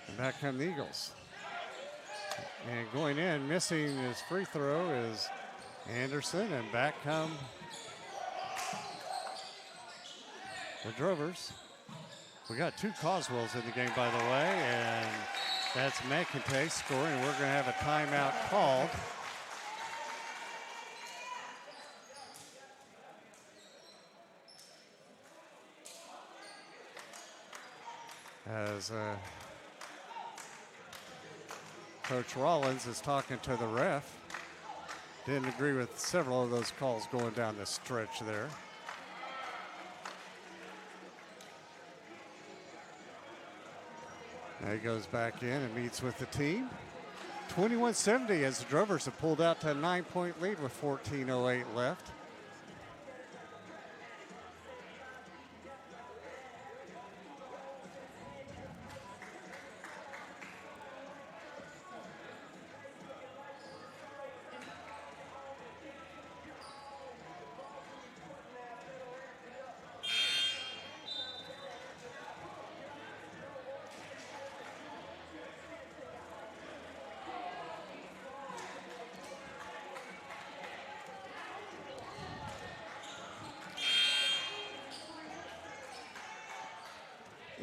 And back come the Eagles. And going in, missing his free throw is Anderson, and back come the Drovers. We got 2 Coswells in the game, by the way, and that's McIntyre scoring. We're going to have a timeout called. As Coach Rollins is talking to the ref. Didn't agree with several of those calls going down the stretch there. Now he goes back in and meets with the team. 21-70 as the Drovers have pulled out to a 9-point lead with 14:08 left.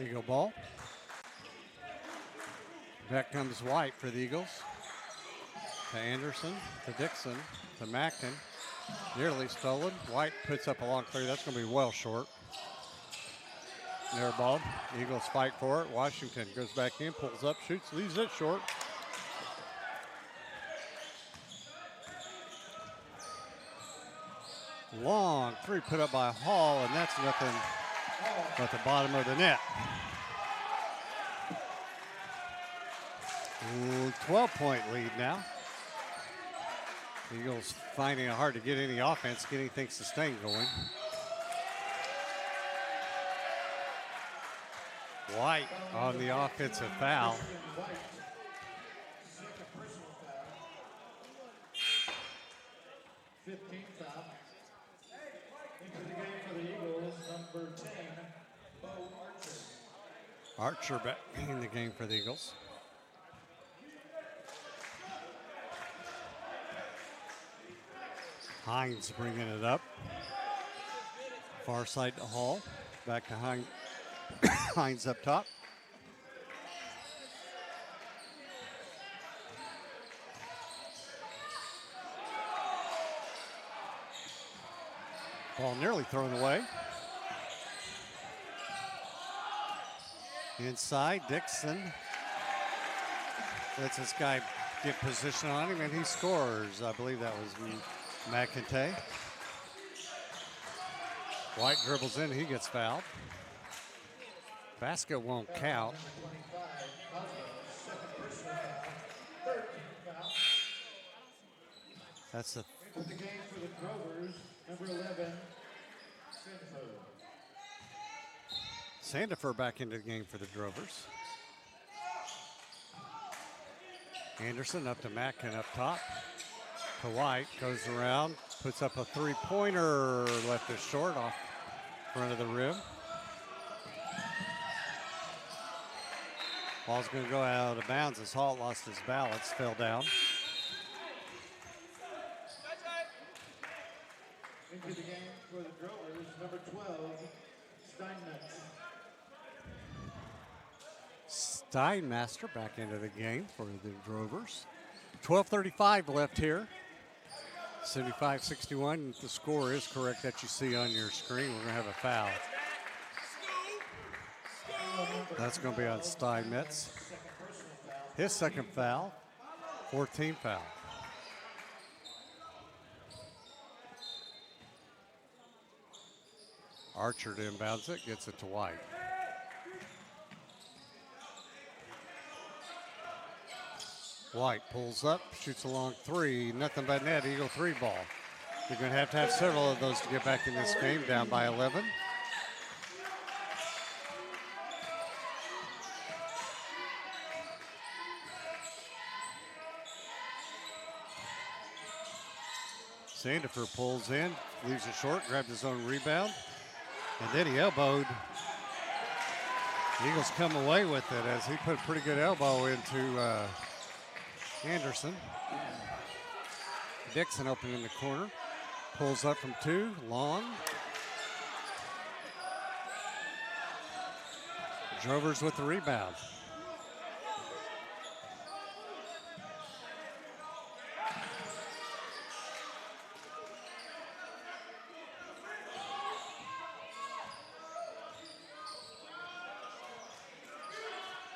Eagle ball. Back comes White for the Eagles. To Anderson, to Dixon, to Mackin. Nearly stolen. White puts up a long three. That's going to be well short. Air ball. Eagles fight for it. Washington goes back in, pulls up, shoots, leaves it short. Long three put up by Hall, and that's nothing but the bottom of the net. 12-point lead now. Eagles finding it hard to get any offense, get anything sustained going. White on the offensive foul. Into the game for the Eagles, number 10, Bo Archer. Archer back in the game for the Eagles. Hines bringing it up. Far side to Hall. Back to Hines. Hines up top. Ball nearly thrown away. Inside, Dixon. Lets this guy get position on him, and he scores. I believe that was McIntyre. White dribbles in, he gets fouled. Basket won't count. That's the Into the game for the Drovers, number 11, Sanford. Sandifer back into the game for the Drovers. Anderson up to Mackin up top. To White, goes around, puts up a three-pointer, left it short off front of the rim. Ball's going to go out of bounds as Hall lost his balance, fell down. Into the game for the Drovers, number 12, Steinmetz. Steinmaster back into the game for the Drovers. 12:35 left here. 75-61. The score is correct that you see on your screen. We're going to have a foul. That's going to be on Steinmetz. His second foul. 14 foul. Archer inbounds it, gets it to White. White pulls up, shoots a long three, nothing but net, Eagle three ball. You're going to have several of those to get back in this game, down by 11. Sandifer pulls in, leaves it short, grabs his own rebound, and then he elbowed. The Eagles come away with it as he put a pretty good elbow into Anderson. Dixon open in the corner. Pulls up from 2. Long. Drovers with the rebound.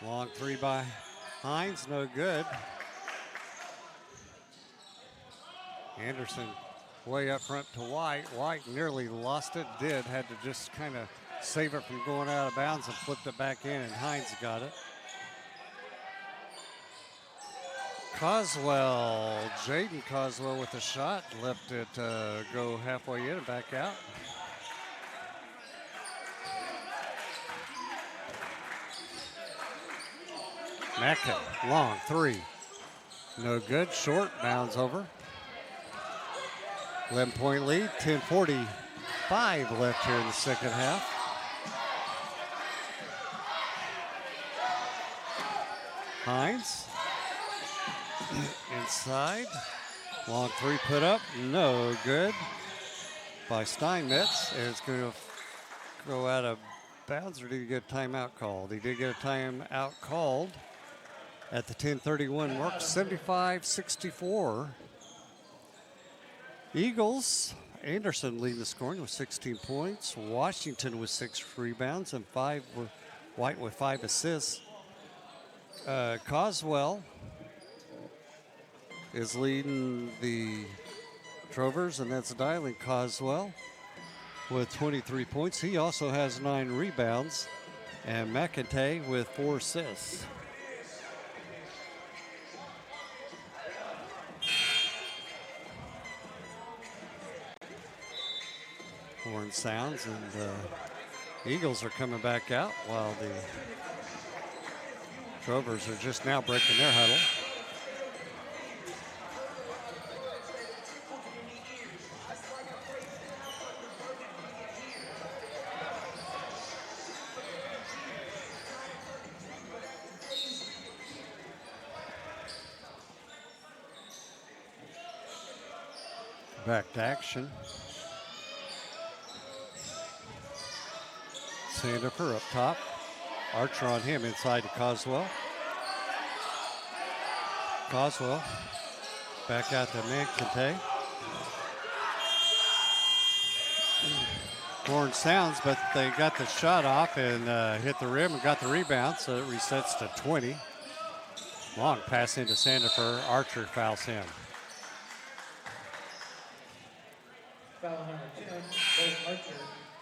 Long 3 by Hines, no good. Anderson way up front to White. White nearly lost it, had to just kind of save it from going out of bounds and flipped it back in, and Hines got it. Coswell, Jaden Coswell with a shot, left it go halfway in and back out. Mackin, long 3. No good, short, bounds over. 11-point lead, 10:45 left here in the second half. Hines, inside. Long 3 put up, no good by Steinmetz. And it's going to go out of bounds, or did he get a timeout called? He did get a timeout called at the 10:31 mark, 75-64. Eagles, Anderson leading the scoring with 16 points. Washington with 6 rebounds and 5 with White with 5 assists. Coswell is leading the Drovers, and that's Dylan Coswell with 23 points. He also has 9 rebounds. And McIntyre with 4 assists. Horn sounds, and the Eagles are coming back out while the Drovers are just now breaking their huddle. Back to action. Sandifer up top. Archer on him inside to Coswell. Coswell back out to McIntyre. Horn sounds, but they got the shot off and hit the rim and got the rebound, so it resets to 20. Long pass into Sandifer. Archer fouls him. Foul number 10, Archer.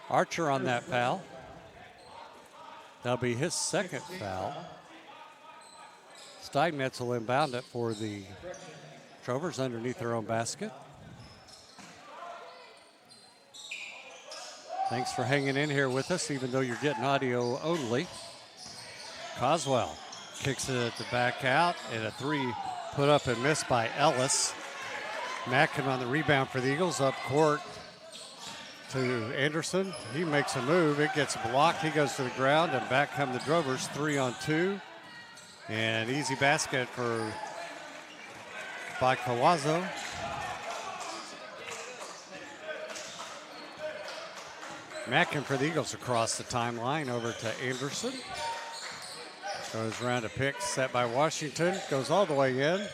Archer on that foul. That'll be his second foul. Steinmetz will inbound it for the Drovers underneath their own basket. Thanks for hanging in here with us, even though you're getting audio only. Coswell kicks it at the back out, and a 3 put up and missed by Ellis. Mackin on the rebound for the Eagles, up court to Anderson. He makes a move. It gets blocked. He goes to the ground, and back come the Drovers, 3-on-2. And easy basket by Cawazzo. Mackin for the Eagles across the timeline over to Anderson. Goes around a pick set by Washington. Goes all the way in.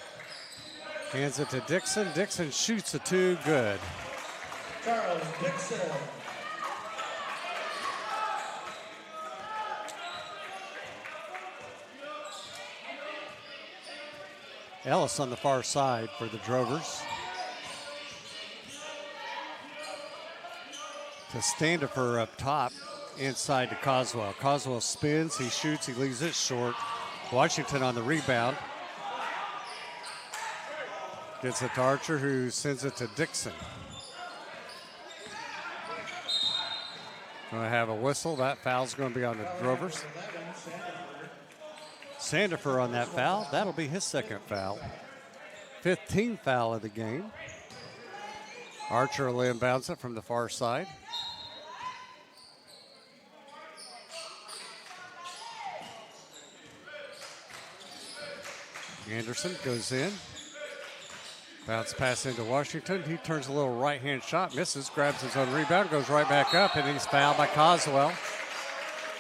Hands it to Dixon. Dixon shoots a 2. Good. Charles Dixon. Ellis on the far side for the Drovers. To Standifer up top, inside to Coswell. Coswell spins, he shoots, he leaves it short. Washington on the rebound. Gets it to Archer, who sends it to Dixon. Going to have a whistle. That foul's going to be on the Drovers. Sandifer on that foul. That'll be his second foul. 15th foul of the game. Archer will inbounds it from the far side. Anderson goes in. Bounce pass into Washington. He turns a little right-hand shot, misses, grabs his own rebound, goes right back up, and he's fouled by Coswell.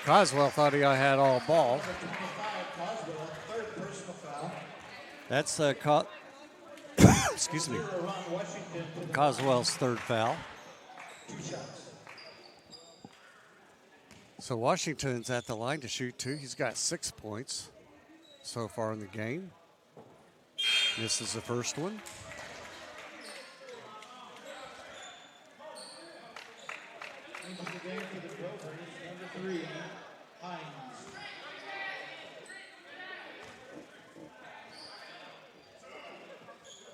Coswell thought he had all ball. Coswell, third personal foul. That's excuse me, Coswell's third foul. 2 shots. So Washington's at the line to shoot 2. He's got 6 points so far in the game. Misses the first one. Into the game for the Gophers, number 3, Hines.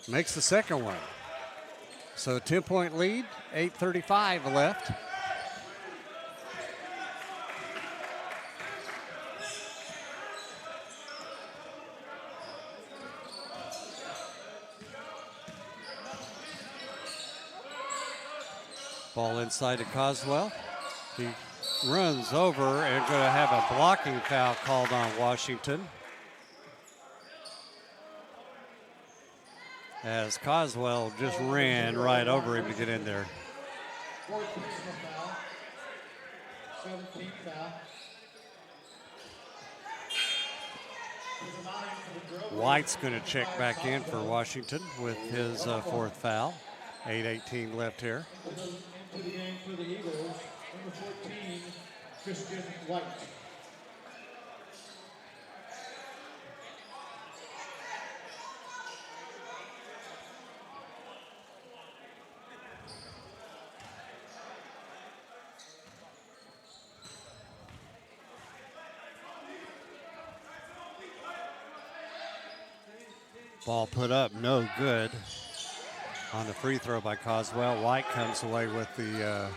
Makes the second one. So 10-point lead, 8:35 left. Ball inside to Coswell. He runs over and going to have a blocking foul called on Washington. As Coswell just ran right over him to get in there. Fourth personal foul. 17th foul. White's going to check back in for Washington with his fourth foul. 8:18 left here. Into the game for the Eagles, number 14, Christian White. Ball put up, no good on the free throw by Coswell. White comes away with the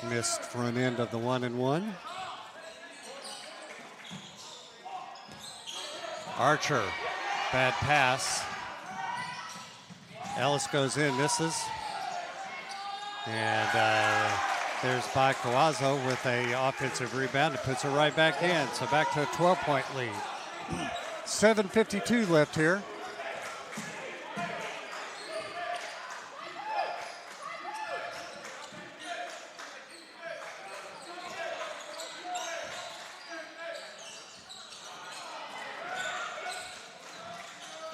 missed front end of the 1-and-1. Archer, bad pass. Ellis goes in, misses. And there's Bacoazo with a offensive rebound and puts it right back in. So back to a 12-point lead. 7:52 left here.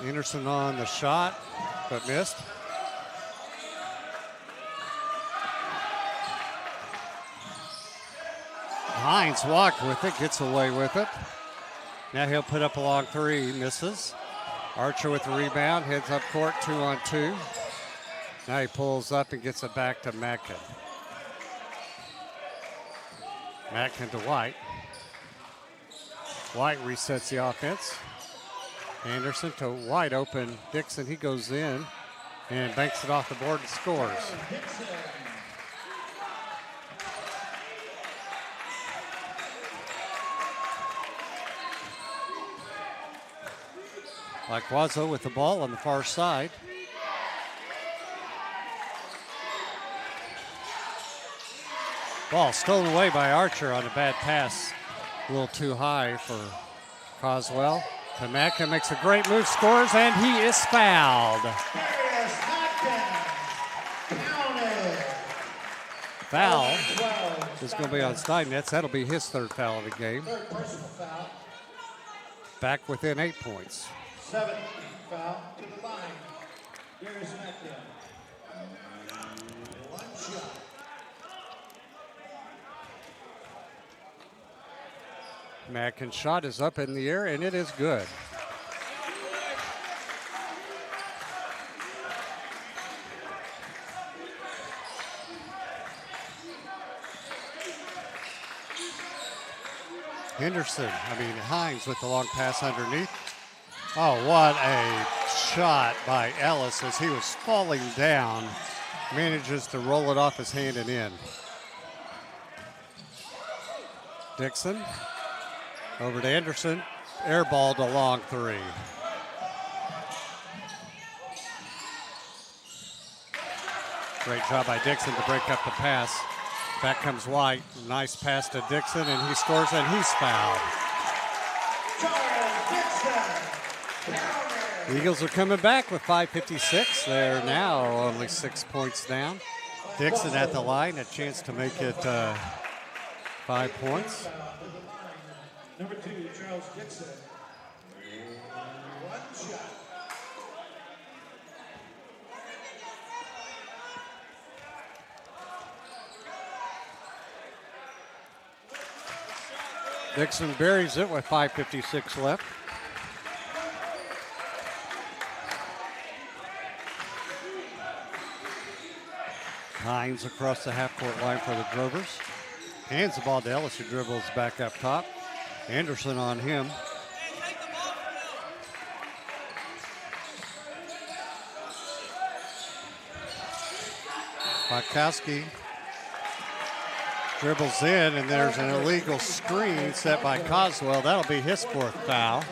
Anderson on the shot, but missed. Hines walked with it, gets away with it. Now he'll put up a long 3, misses. Archer with the rebound, heads up court, 2-on-2. Now he pulls up and gets it back to Mackin. Mackin to White. White resets the offense. Anderson to wide open Dixon. He goes in and banks it off the board and scores. Bacoazo with the ball on the far side. Ball stolen away by Archer on a bad pass. A little too high for Coswell. Tamaka makes a great move, scores, and he is fouled. Foul is going to be on Steinmetz. That'll be his third foul of the game. Third personal foul. Back within 8 points. 7th foul to the line. Darius Mackin. 1 shot. Mackin's shot is up in the air, and it is good. Hines with the long pass underneath. Oh, what a shot by Ellis as he was falling down. Manages to roll it off his hand and in. Dixon over to Anderson. Airballed a long 3. Great job by Dixon to break up the pass. Back comes White. Nice pass to Dixon, and he scores, and he's fouled. Charles Dixon. Eagles are coming back with 5:56. They're now only 6 points down. Dixon at the line, a chance to make it 5 points. Number 2, Charles Dixon. One shot. Dixon buries it with 5:56 left. Hines across the half-court line for the Drovers. Hands the ball to Ellis, who dribbles back up top. Anderson on him. Bukowski dribbles in, and there's an illegal screen set by Coswell. That'll be his 4th foul.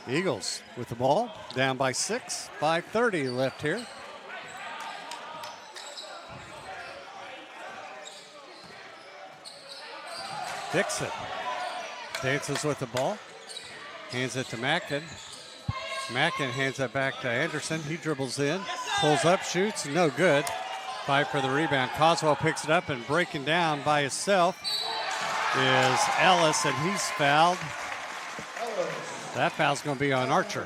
Eagles with the ball, down by 6, 5:30 left here. Dixon dances with the ball, hands it to Mackin. Mackin hands it back to Anderson. He dribbles in, pulls up, shoots, no good. Fight for the rebound. Coswell picks it up, and breaking down by himself is Ellis, and he's fouled. That foul's going to be on Archer.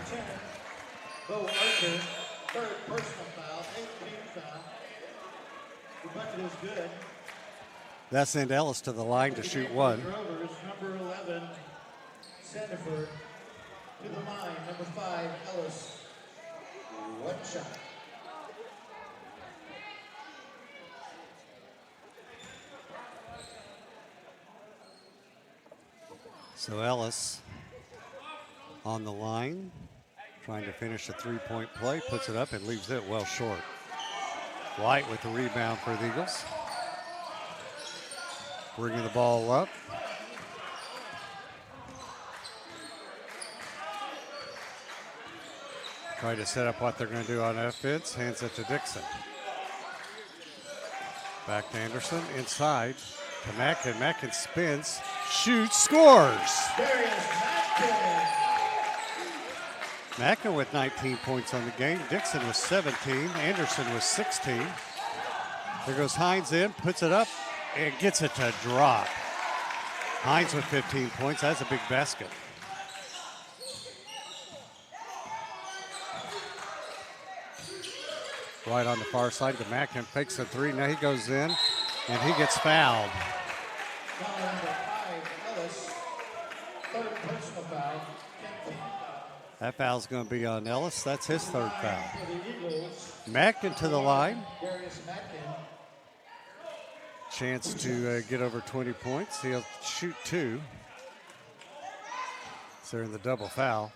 Bo Archer, 3rd personal foul, 18th foul. The bucket is good. That sent Ellis to the line to shoot one. Drovers, number 11, Sandiford. To the line, number 5, Ellis. One shot. So Ellis on the line, trying to finish a 3-point play, puts it up and leaves it well short. White with the rebound for the Eagles. Bringing the ball up. Try to set up what they're going to do on offense. Hands it to Dixon. Back to Anderson. Inside to Mackin. Mackin spins, shoots, scores. Mackin with 19 points on the game. Dixon with 17. Anderson with 16. There goes Hines in, puts it up, and gets it to drop. Hines with 15 points. That's a big basket. Right on the far side to Mackin, fakes a 3. Now he goes in, and he gets fouled. Foul number 5, Ellis. 3rd personal foul, 10th foul. That foul's going to be on Ellis. That's his 3rd foul. For the Eagles, Mackin to the line. Darius Mackin. Chance to get over 20 points. He'll shoot 2. So they're in the double foul.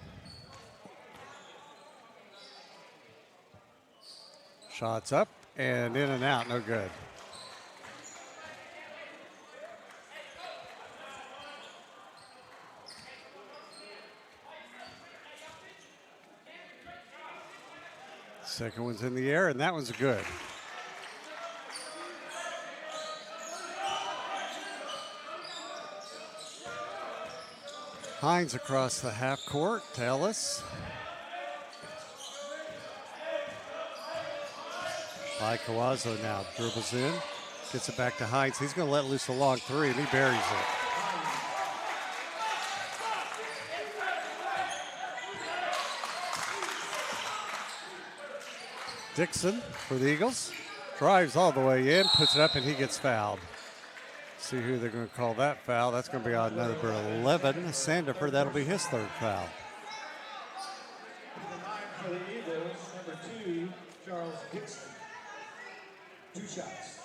Shots up and in and out, no good. Second one's in the air, and that one's good. Hines across the half court to Ellis. By Cawazzo now, dribbles in, gets it back to Hines. He's going to let loose a long 3, and he buries it. Dixon for the Eagles, drives all the way in, puts it up, and he gets fouled. See who they're going to call that foul. That's going to be on number 11, Sandiford. That'll be his 3rd foul. The line for the Eagles, number 2, Charles Dixon. 2 shots.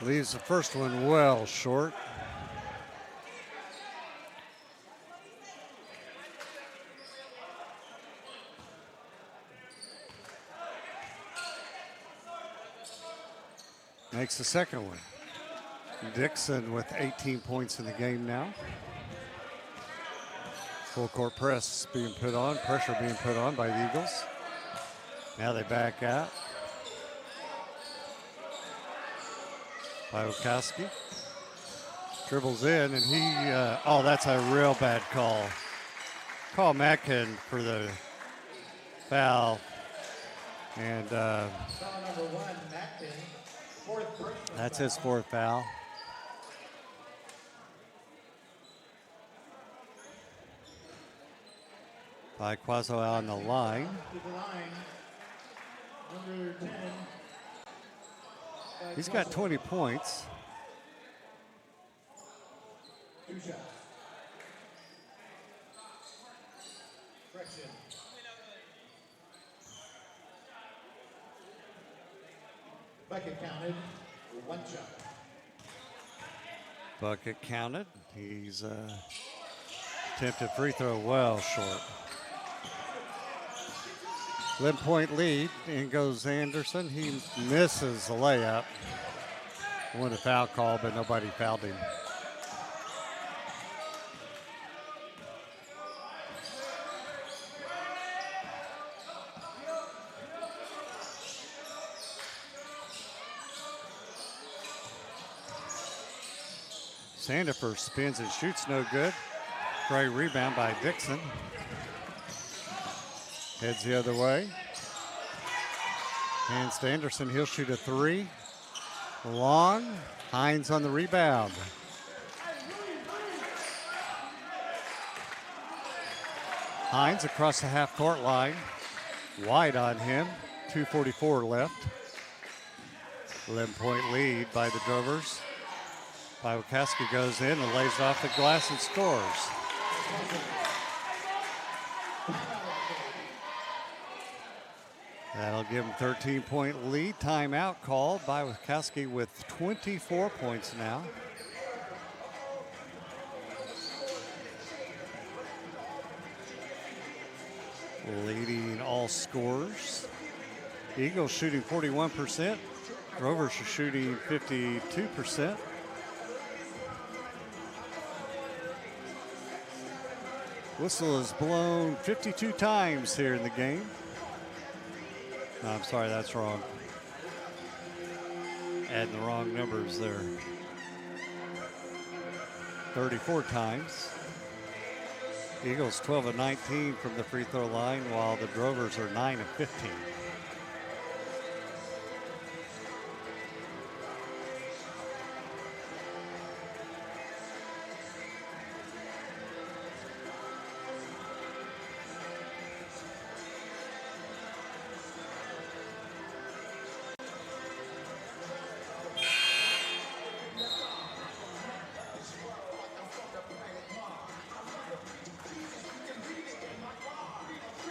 Leaves the first one well short. Makes the second one. Dixon with 18 points in the game now. Full court press being put on, pressure being put on by the Eagles. Now they back out. Biokowski dribbles in, and oh, that's a real bad call. Call Mackin for the foul. And Foul number 1, Mackin, fourth personal that's foul. his fourth foul. By Quaso on the line. To the line, number 10. He's got 20 points. 2 shots. Correction. Bucket counted, 1 shot. Bucket counted. He's attempted free throw well short. 11-point lead. In goes Anderson. He misses the layup. Won a foul call, but nobody fouled him. Sandifer spins and shoots, no good. Great rebound by Dixon. Heads the other way. Hands to Anderson, he'll shoot a 3. Long, Hines on the rebound. Hines across the half court line. Wide on him, 2:44 left. 11-point lead by the Drovers. Biokowski goes in and lays off the glass and scores. That'll give him 13-point lead. Timeout called by Biokowski with 24 points now. Leading all scorers. Eagles shooting 41%. Drovers are shooting 52%. Whistle is blown 52 times here in the game. No, I'm sorry, that's wrong. Adding the wrong numbers there. 34 times. Eagles 12 of 19 from the free throw line, while the Drovers are 9 of 15.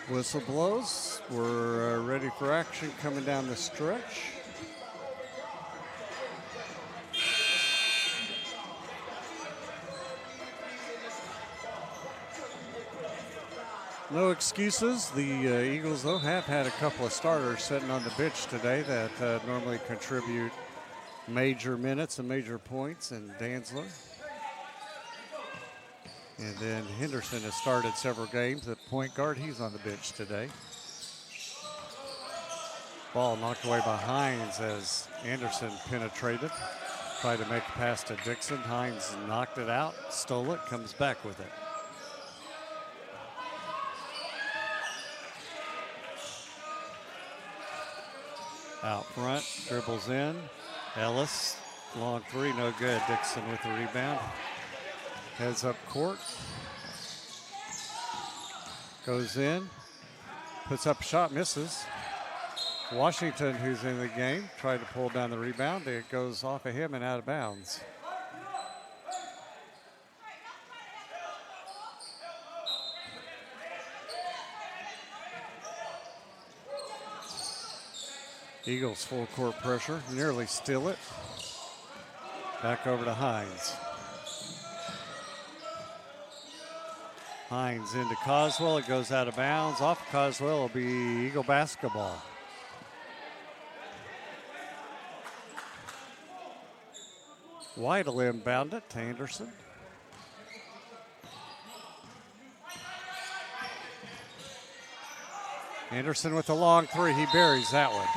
Whistle blows. We're ready for action coming down the stretch. No excuses. The Eagles, though, have had a couple of starters sitting on the bench today that normally contribute major minutes and major points, and Danzler. And then Henderson has started several games at point guard. He's on the bench today. Ball knocked away by Hines as Anderson penetrated. Tried to make a pass to Dixon. Hines knocked it out, stole it, comes back with it. Out front, dribbles in. Ellis, long 3, no good. Dixon with the rebound. Heads up court. Goes in. Puts up a shot, misses. Washington, who's in the game, tried to pull down the rebound. It goes off of him and out of bounds. Eagles full court pressure, nearly steal it. Back over to Hines. Hines into Coswell. It goes out of bounds. Off of Coswell will be Eagle basketball. White will inbound it to Anderson. Anderson with a long three. He buries that one.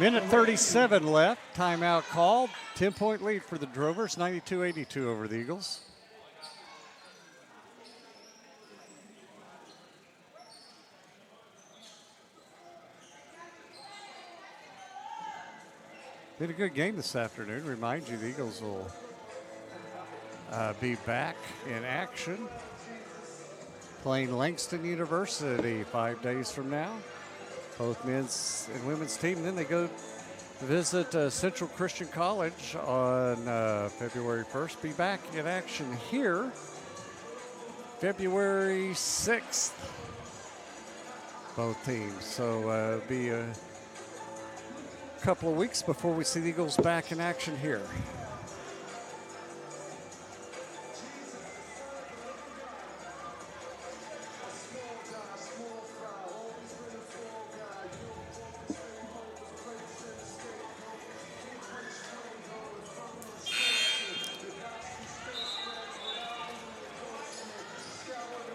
Minute 37 left. Timeout called. 10-point lead for the Drovers. 92-82 over the Eagles. Been a good game this afternoon. Remind you, the Eagles will be back in action playing Langston University 5 days from now. Both men's and women's team. Then they go visit Central Christian College on February 1st. Be back in action here February 6th. Both teams. So be a couple of weeks before we see the Eagles back in action here.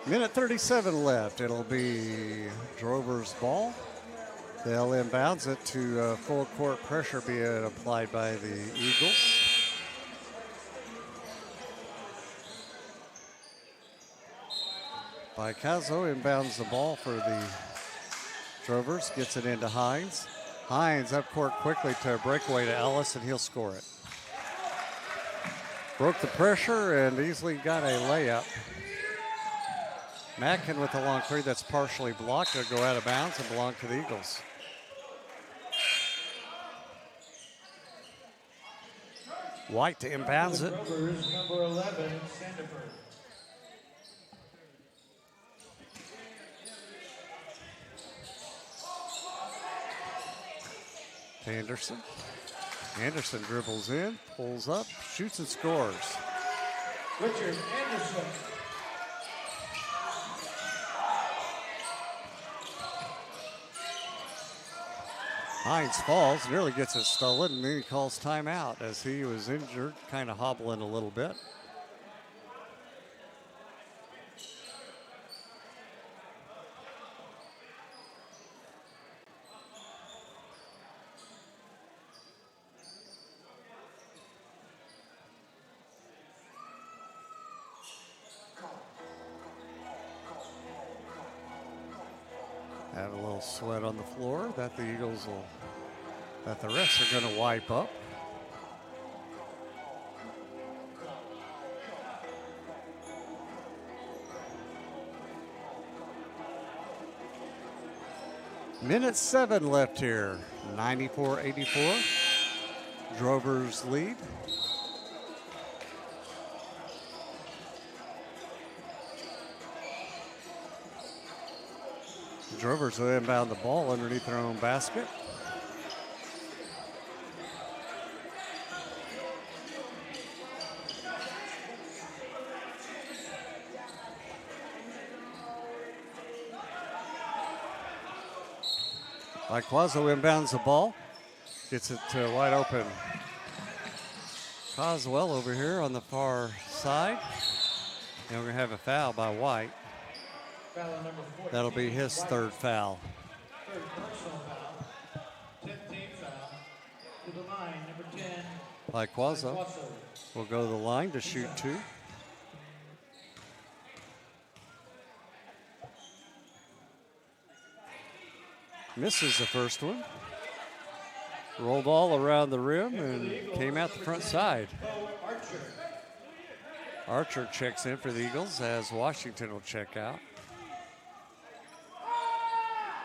Minute 37 left. It'll be Drover's ball. They'll inbounds it to full court pressure being applied by the Eagles. Picasso inbounds the ball for the Drovers, gets it into Hines. Hines up court quickly to a breakaway to Ellis, and he'll score it. Broke the pressure and easily got a layup. Mackin with a long three that's partially blocked. It'll go out of bounds and belong to the Eagles. White to inbounds it. Number 11, Sandiford. Anderson. Anderson dribbles in, pulls up, shoots and scores. Richard Anderson. Hines falls, nearly gets it stolen, and then he calls timeout as he was injured, kind of hobbling a little bit. Have a little sweat on the floor that the Eagles will, that the refs are going to wipe up. Minute 7 left here. 94-84. Drovers lead. Drovers will inbound the ball underneath their own basket. Quazo inbounds the ball. Gets it wide open. Coswell over here on the far side. And we're going to have a foul by White. Foul number 14. That'll be his third foul. Third personal foul. 10th team foul. To the line, number 10. Quazo will go to the line to shoot two. Misses the first one. Rolled all around the rim and came out the front side. Archer checks in for the Eagles as Washington will check out.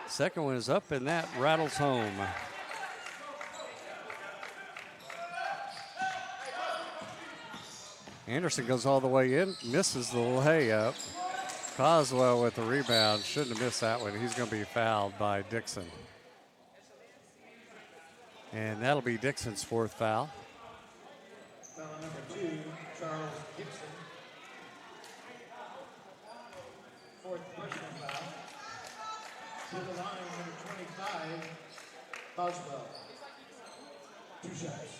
Second one is up and that rattles home. Anderson goes all the way in, misses the layup. Coswell with the rebound. Shouldn't have missed that one. He's going to be fouled by Dixon. And that'll be Dixon's fourth foul. Foul number 2, Charles Gibson. Fourth personal foul. To the line, number 25, Boswell. 2 shots.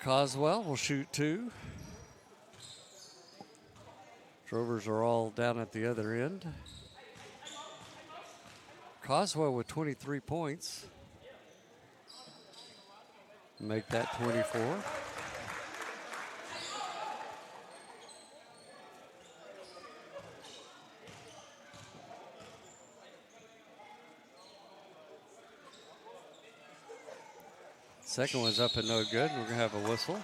Coswell will shoot 2. Drovers are all down at the other end. Coswell with 23 points. Make that 24. Second one's up and no good. We're going to have a whistle.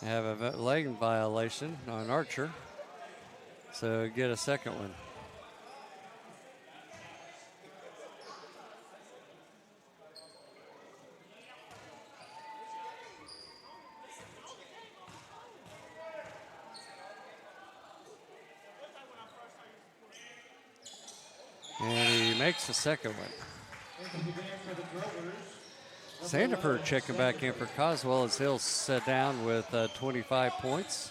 Have a lane violation on Archer. So get a second one. And he makes the second one. Sandiford checking back in for Coswell as he'll sit down with 25 points.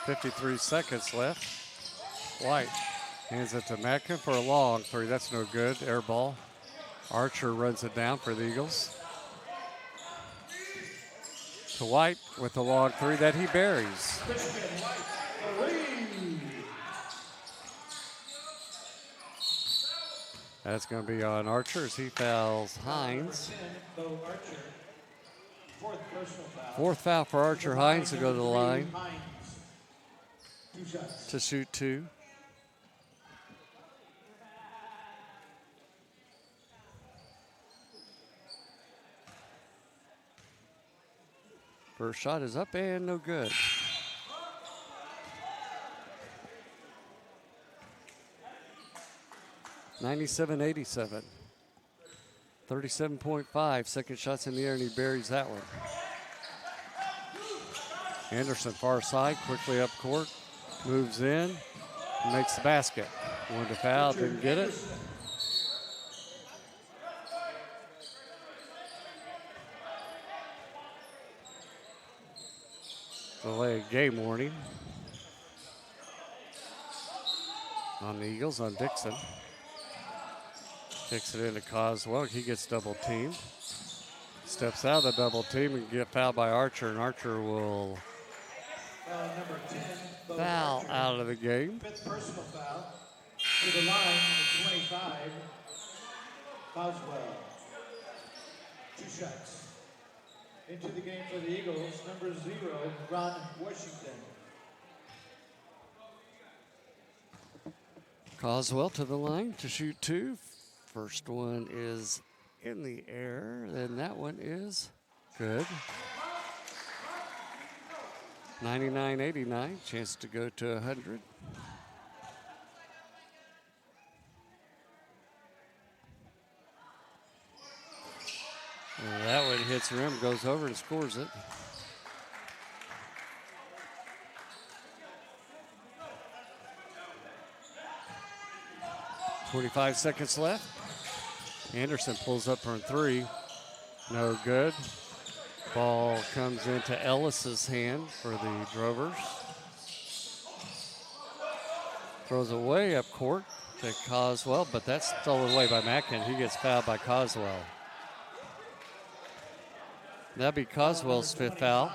53 seconds left. White hands it to Metcalf for a long 3. That's no good. Air ball. Archer runs it down for the Eagles. To White with a long 3 that he buries. That's going to be on Archer as he fouls Hines. Fourth foul for Archer. Hines to go to the line to shoot 2. First shot is up and no good. (97-87). 37.5. Second shot's in the air and he buries that one. Anderson far side, quickly up court, moves in, makes the basket. Wanted to foul, didn't get it. Delay game warning on the Eagles on Dixon. Kicks it into Coswell. He gets double teamed. Steps out of the double team and get fouled by Archer, and Archer will foul out of the game. Fifth personal foul. To the line, number 25, Coswell. 2 shots. Into the game for the Eagles, number 0, Ron Washington. Coswell to the line to shoot 2. First one is in the air, and that one is good. 99-89, chance to go to 100. And that one hits rim, goes over and scores it. .25 seconds left. Anderson pulls up for a 3. No good. Ball comes into Ellis's hand for the Drovers. Throws away up court to Coswell, but that's stolen away by Mackin. He gets fouled by Coswell. That'd be Coswell's 5th foul.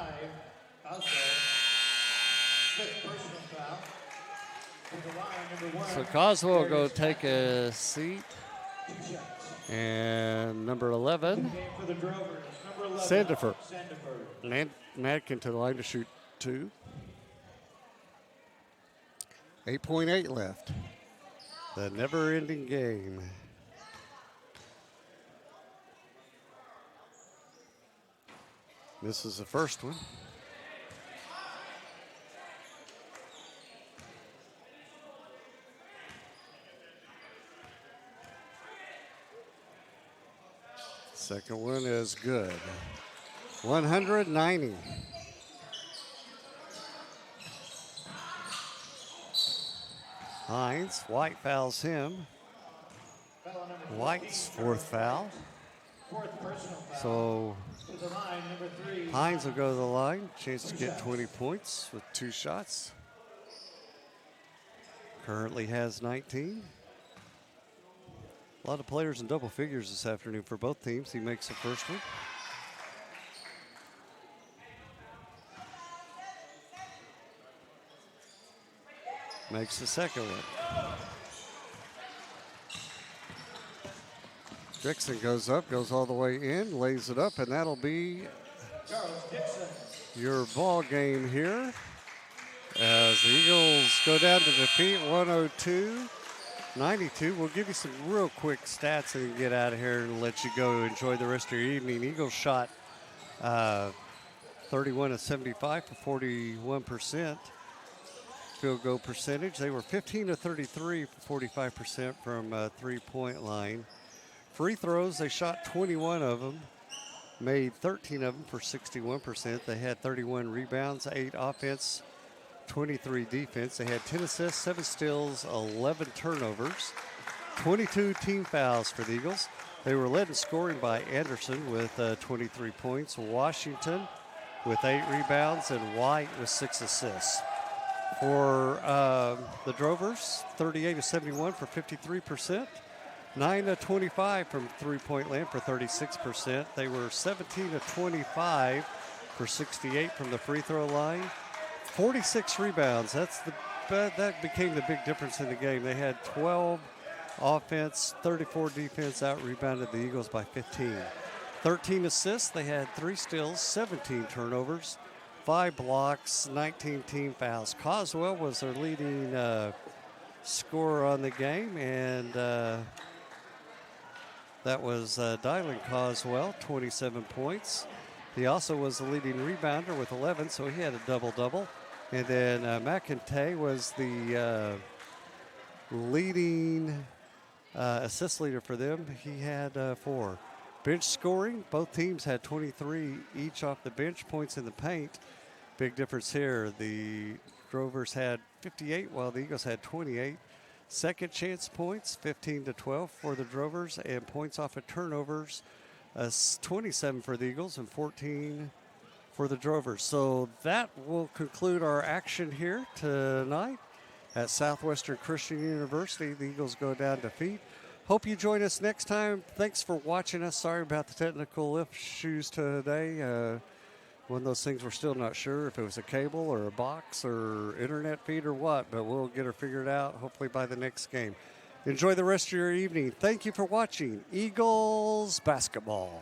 So Coswell will go take a seat. And number 11, Sandiford. Madkin to the line to shoot 2. 8.8 left. The never-ending game. This is the first one. Second one is good. 190. Hines, White fouls him. White's 4th foul. So Hines will go to the line. Chance to get 20 points with 2 shots. Currently has 19. A lot of players in double figures this afternoon for both teams. He makes the first one. Makes the second one. Dixon goes up, goes all the way in, lays it up, and that'll be your ball game here. As the Eagles go down to defeat 102-92. We'll give you some real quick stats and get out of here and let you go enjoy the rest of your evening. Eagles shot 31 of 75 for 41% field goal percentage. They were 15 of 33 for 45% from three-point line. Free throws, they shot 21 of them, made 13 of them for 61%. They had 31 rebounds, 8 offense, 23 defense. They had 10 assists, 7 steals, 11 turnovers, 22 team fouls for the Eagles. They were led in scoring by Anderson with 23 points, Washington with 8 rebounds, and White with 6 assists. For the Drovers, 38 of 71 for 53%. 9 of 25 from three-point land for 36%. They were 17 of 25 for 68 from the free throw line. 46 rebounds. That became the big difference in the game. They had 12 offense, 34 defense, out-rebounded the Eagles by 15. 13 assists. They had 3 steals, 17 turnovers, 5 blocks, 19 team fouls. Coswell was their leading scorer on the game, and that was Dylan Coswell, 27 points. He also was the leading rebounder with 11, so he had a double-double. And then McIntyre was the leading assist leader for them. He had 4. Bench scoring, both teams had 23 each off the bench. Points in the paint, big difference here. The Drovers had 58 while the Eagles had 28. Second chance points, 15 to 12 for the Drovers, and points off of turnovers, 27 for the Eagles and 14 for the Drovers. So that will conclude our action here tonight at Southwestern Christian University. The Eagles go down to defeat. Hope you join us next time. Thanks for watching us. Sorry about the technical issues today. One of those things we're still not sure if it was a cable or a box or internet feed or what, but we'll get her figured out hopefully by the next game. Enjoy the rest of your evening. Thank you for watching Eagles basketball.